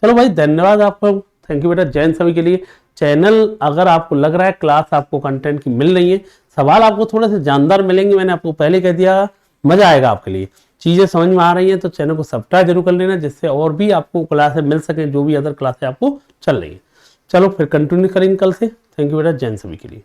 Speaker 1: चलो भाई धन्यवाद आपको, थैंक यू बेटा। जैन सभी के लिए चैनल अगर आपको लग रहा है क्लास आपको कंटेंट की मिल रही है, सवाल आपको थोड़े से जानदार मिलेंगे, मैंने आपको पहले कह दिया, मजा आएगा आपके लिए, चीजें समझ में आ रही हैं तो चैनल को सब्सक्राइब जरूर कर लेना, जिससे और भी आपको क्लासें मिल सके जो भी अदर क्लासें आपको चल रही है। चलो फिर कंटिन्यू करेंगे कल से। थैंक यू बेटा, जैन सभी के लिए।